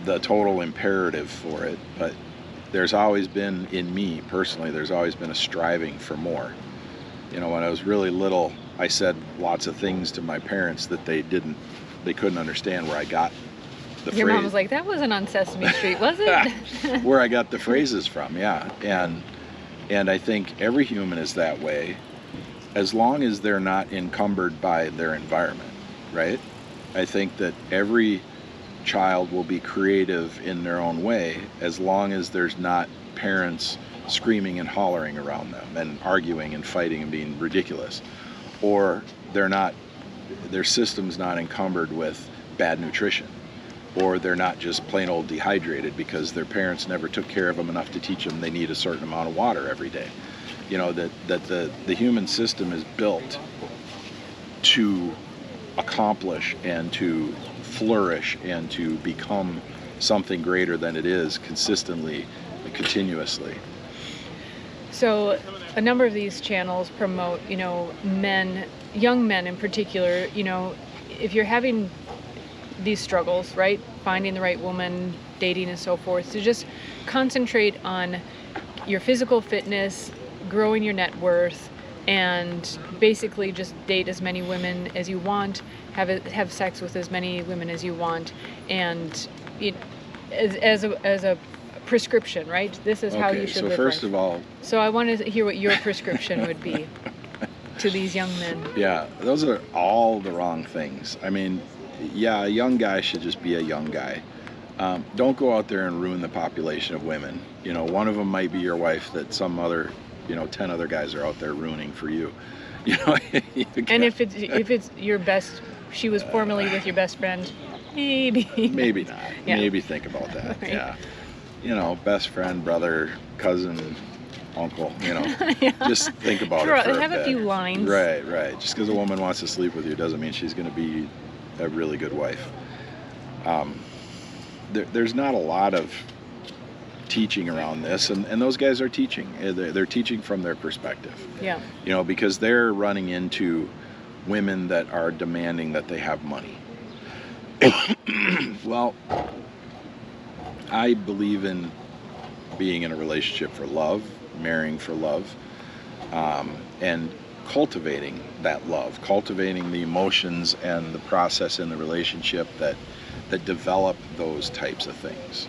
the total imperative for it, but there's always been, in me personally, there's always been a striving for more. When I was really little, I said lots of things to my parents that they couldn't understand where I got the Your phrase. mom was like, that wasn't on Sesame Street, was it? Where I got the phrases from, yeah. And I think every human is that way, as long as they're not encumbered by their environment, right? I think that every child will be creative in their own way, as long as there's not parents screaming and hollering around them and arguing and fighting and being ridiculous, or their system's not encumbered with bad nutrition, or they're not just plain old dehydrated because their parents never took care of them enough to teach them they need a certain amount of water every day. That the human system is built to accomplish and to flourish and to become something greater than it is consistently and continuously. So a number of these channels promote, men, young men in particular, if you're having these struggles, right? Finding the right woman, dating and so forth, to just concentrate on your physical fitness, growing your net worth, and basically just date as many women as you want, have sex with as many women as you want, and as a prescription, right? This is how you should live. So first life. of all, so I want to hear what your prescription would be to these young men. Yeah, those are all the wrong things. I mean, yeah, a young guy should just be a young guy. Don't go out there and ruin the population of women. One of them might be your wife that some other, 10 other guys are out there ruining for you. And if it's your best, she was formerly with your best friend, maybe. Maybe not. Yeah. Maybe think about that. Right. Yeah. Best friend, brother, cousin, uncle, Yeah. Just think about it for a Have bit. a few lines. Right. Just because a woman wants to sleep with you doesn't mean she's going to be a really good wife. There's not a lot of teaching around this, and those guys are teaching. They're teaching from their perspective. Yeah. Because they're running into women that are demanding that they have money. Well, I believe in being in a relationship for love, marrying for love, and cultivating that love, cultivating the emotions and the process in the relationship that develop those types of things.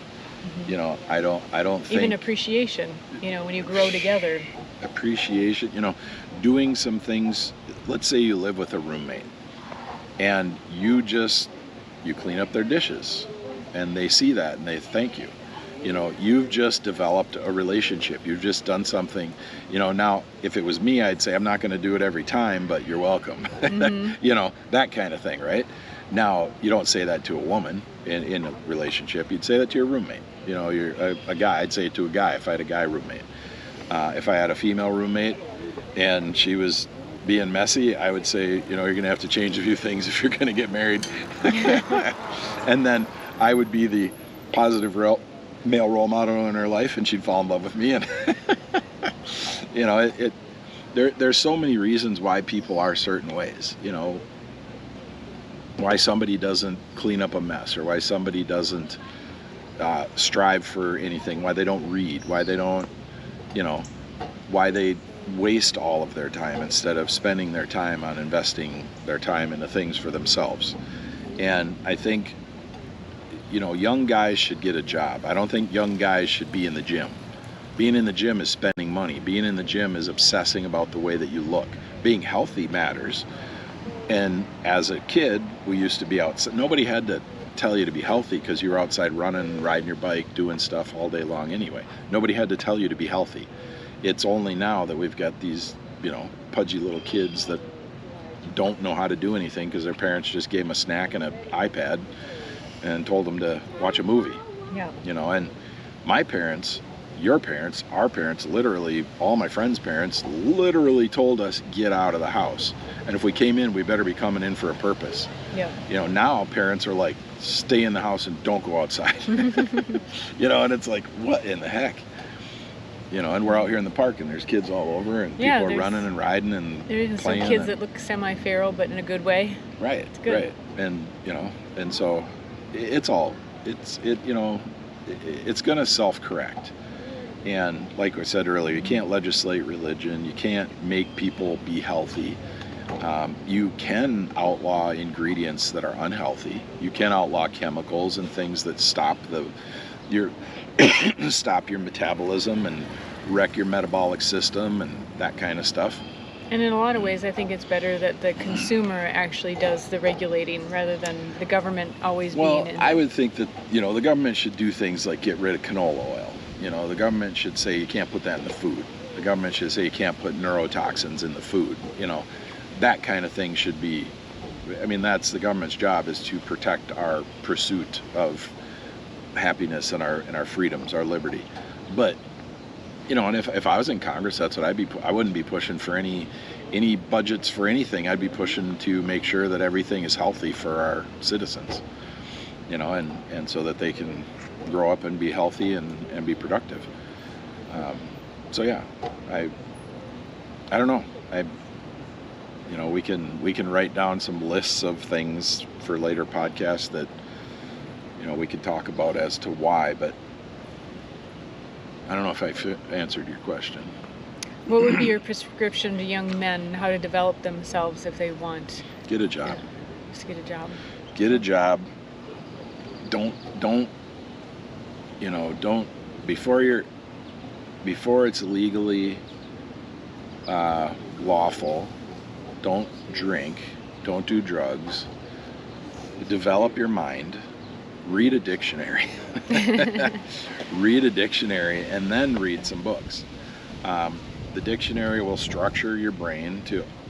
Mm-hmm. I don't think even appreciation, when you grow together. Appreciation, doing some things. Let's say you live with a roommate and you clean up their dishes and they see that and they thank you. You've just developed a relationship. You've just done something. Now, if it was me, I'd say, I'm not going to do it every time, but you're welcome. Mm-hmm. That kind of thing, right? Now, you don't say that to a woman in a relationship. You'd say that to your roommate. You're a guy. I'd say it to a guy if I had a guy roommate. If I had a female roommate, and she was being messy, I would say, you're going to have to change a few things if you're going to get married. And then I would be the positive male role model in her life, and she'd fall in love with me. And there's so many reasons why people are certain ways. Why somebody doesn't clean up a mess, or why somebody doesn't strive for anything, why they don't read, why they don't, why they waste all of their time instead of spending their time on investing their time into things for themselves. And I think, young guys should get a job. I don't think young guys should be in the gym. Being in the gym is spending money. Being in the gym is obsessing about the way that you look. Being healthy matters. And as a kid, we used to be outside. Nobody had to tell you to be healthy because you were outside running, riding your bike, doing stuff all day long anyway. Nobody had to tell you to be healthy. It's only now that we've got these, pudgy little kids that don't know how to do anything because their parents just gave them a snack and an iPad and told them to watch a movie. Yeah. And my parents, your parents, our parents, literally, all my friends' parents literally told us, get out of the house. And if we came in, we better be coming in for a purpose. Yeah. Now parents are like, stay in the house and don't go outside. And it's like, what in the heck? And we're out here in the park and there's kids all over and people are running and riding and there's even playing. Some kids that look semi-feral, but in a good way. Right. It's good. Right. And, and so it's going to self-correct. And like I said earlier, you can't legislate religion. You can't make people be healthy. You can outlaw ingredients that are unhealthy. You can outlaw chemicals and things that stop your metabolism and wreck your metabolic system and that kind of stuff. And in a lot of ways, I think it's better that the consumer actually does the regulating rather than the government always being in. I would think that, the government should do things like get rid of canola oil. The government should say you can't put that in the food. The government should say you can't put neurotoxins in the food. That kind of thing should be, that's the government's job, is to protect our pursuit of happiness and our freedoms, our liberty. But, and if I was in Congress, that's what I wouldn't be pushing for any budgets for anything. I'd be pushing to make sure that everything is healthy for our citizens, and so that they can grow up and be healthy and be productive. So yeah, I don't know. We can write down some lists of things for later podcasts that we could talk about as to why, but I don't know if I answered your question. What would be your prescription to young men, how to develop themselves if they want? Get a job. Just get a job. Get a job. Don't before it's legally lawful, don't drink, don't do drugs, develop your mind, read a dictionary. Read a dictionary and then read some books. The dictionary will structure your brain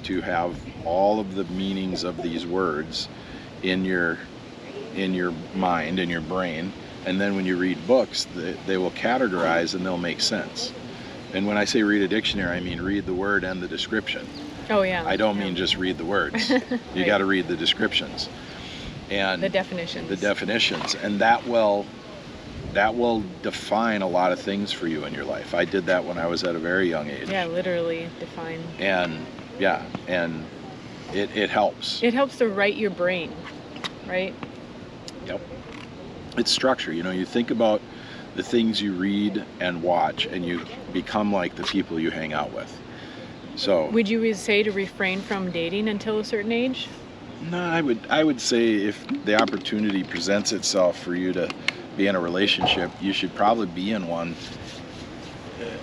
to have all of the meanings of these words in your mind, in your brain. And then when you read books, they will categorize and they'll make sense. And when I say read a dictionary, I mean read the word and the description. Oh yeah. I don't mean just read the words. You Right. got to read the descriptions and the definitions. And that will define a lot of things for you in your life. I did that when I was at a very young age. Yeah, literally define. And it helps. It helps to write your brain, right? Yep. It's structure. You think about the things you read and watch, and you become like the people you hang out with. So would you say to refrain from dating until a certain age? No, I would say if the opportunity presents itself for you to be in a relationship, you should probably be in one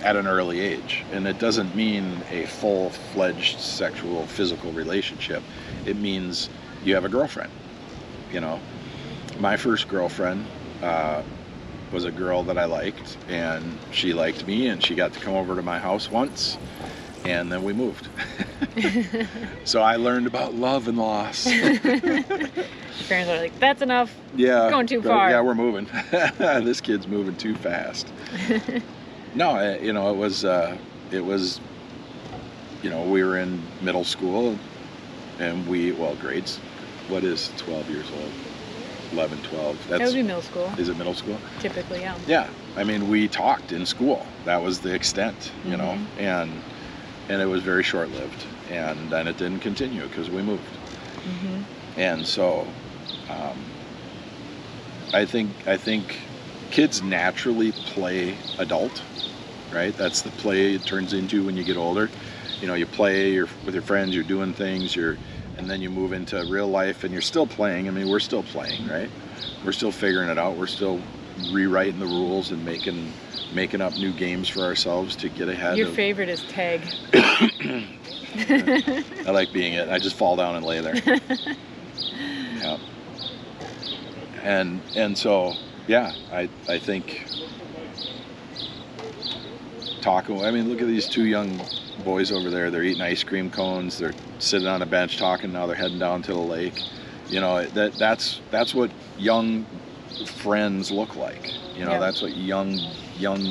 at an early age. And it doesn't mean a full-fledged sexual, physical relationship. It means you have a girlfriend. My first girlfriend was a girl that I liked, and she liked me, and she got to come over to my house once, and then we moved. So I learned about love and loss. Your parents are like, that's enough. Yeah, going too far. Yeah, we're moving. This kid's moving too fast. No, it was we were in middle school, and grades. What is 12 years old? 11, 12. That would be middle school. Is it middle school? Typically, yeah. Yeah. I mean, we talked in school. That was the extent, and it was very short-lived. And then it didn't continue because we moved. And so I think kids naturally play adult, right? That's the play it turns into when you get older. You play, you're with your friends, you're doing things, and then you move into real life and you're still playing. I mean, we're still playing, right? We're still figuring it out. We're still rewriting the rules and making up new games for ourselves to get ahead. Your favorite is tag. I like being it. I just fall down and lay there. Yeah. And so, yeah, I think look at these two young boys over there. They're eating ice cream cones. They're sitting on a bench talking. Now they're heading down to the lake. That's what young friends look like. That's what young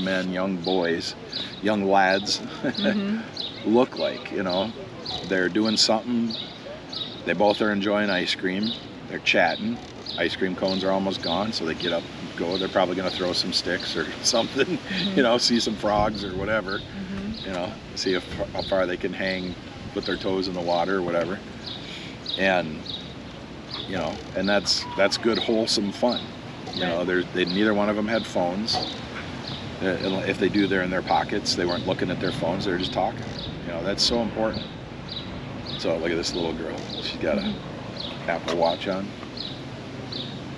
men, young boys, young lads look like. They're doing something. They both are enjoying ice cream. They're chatting. Ice cream cones are almost gone, so they get up and go. They're probably going to throw some sticks or something, see some frogs or whatever, see how far they can hang, put their toes in the water or whatever. And, and that's good, wholesome fun. Neither one of them had phones. If they do, they're in their pockets. They weren't looking at their phones. They're just talking. That's so important. So look at this little girl. She's got an Apple Watch on.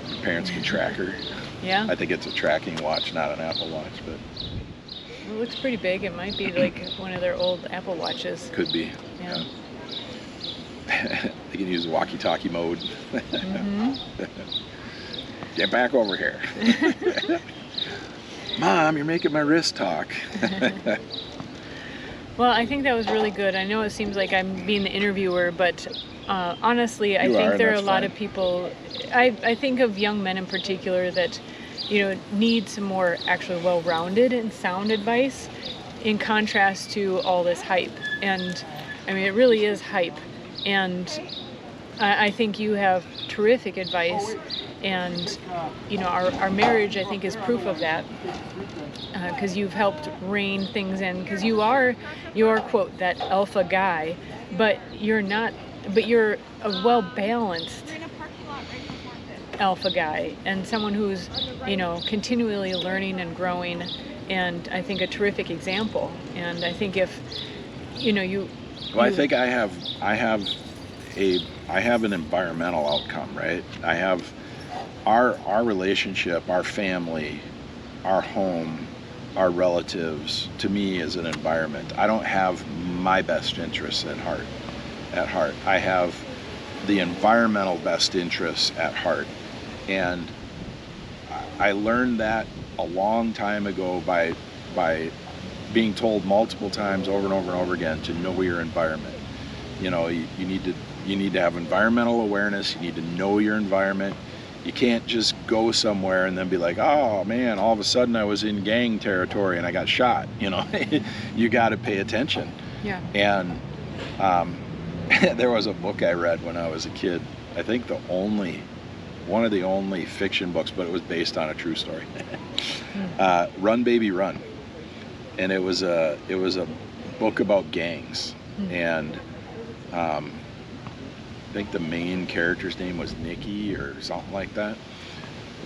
Her parents can track her. Yeah. I think it's a tracking watch, not an Apple Watch, but it looks pretty big. It might be like one of their old Apple Watches. Could be. Yeah. They can use walkie-talkie mode. Get back over here. Mom, you're making my wrist talk. Well, I think that was really good. I know it seems like I'm being the interviewer, but honestly, I think there are a lot of people, I think of young men in particular that, need some more actually well-rounded and sound advice in contrast to all this hype. And I mean, it really is hype. And I think you have terrific advice. And, our marriage, I think, is proof of that. Because you've helped rein things in. Because you are, quote, that alpha guy, but you're not, but you're a well-balanced alpha guy and someone who's, continually learning and growing, and I think a terrific example. And I think if, I think I have an environmental outcome, right? I have our relationship, our family, our home, our relatives, to me, is an environment. I don't have my best interests at heart. I have the environmental best interests at heart. And I learned that a long time ago by being told multiple times over and over and over again to know your environment. You need to have environmental awareness. You need to know your environment. You can't just go somewhere and then be like, oh man, all of a sudden I was in gang territory and I got shot. You got to pay attention. Yeah. And there was a book I read when I was a kid. I think one of the only fiction books, but it was based on a true story. Run Baby Run, and it was a book about gangs, and I think the main character's name was Nikki or something like that.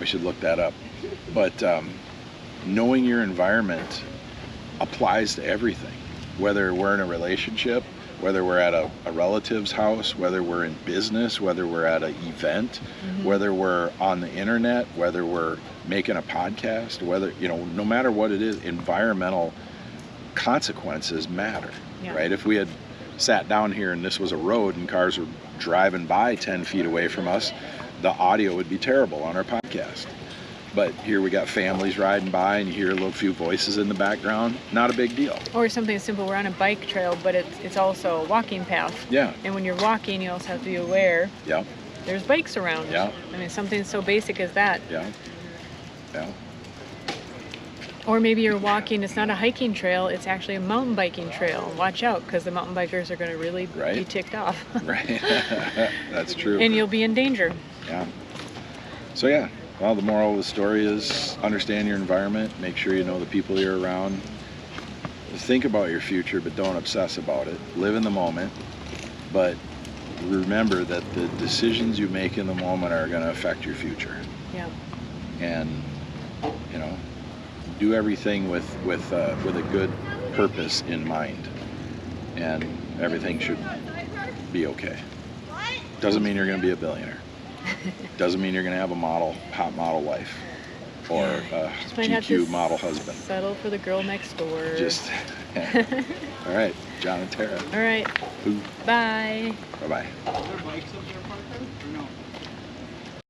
We should look that up. But knowing your environment applies to everything, whether we're in a relationship, whether we're at a relative's house, whether we're in business, whether we're at an event, whether we're on the internet, whether we're making a podcast, whether, no matter what it is, environmental consequences matter, right? If we had sat down here and this was a road and cars were driving by 10 feet away from us, the audio would be terrible on our podcast. But here we got families riding by and you hear a little few voices in the background. Not a big deal. Or something simple, we're on a bike trail, but it's also a walking path. Yeah. And when you're walking, you also have to be aware there's bikes around. Yeah. I mean, something so basic as that. Yeah. Yeah. Or maybe you're walking, it's not a hiking trail, it's actually a mountain biking trail. Watch out, because the mountain bikers are going to really be Right. ticked off. Right. That's true. And you'll be in danger. Yeah. So yeah, well, the moral of the story is understand your environment, make sure you know the people you're around. Think about your future, but don't obsess about it. Live in the moment, but remember that the decisions you make in the moment are going to affect your future. Yeah. And you know, do everything with a good purpose in mind, and everything should be okay. Doesn't mean you're going to be a billionaire. Doesn't mean you're going to have a hot model wife, or a Just might have GQ to model husband. Settle for the girl next door. Just all right, Jon and Tara. All right. Boo. Bye. Bye bye. Are there bikes up there parked there?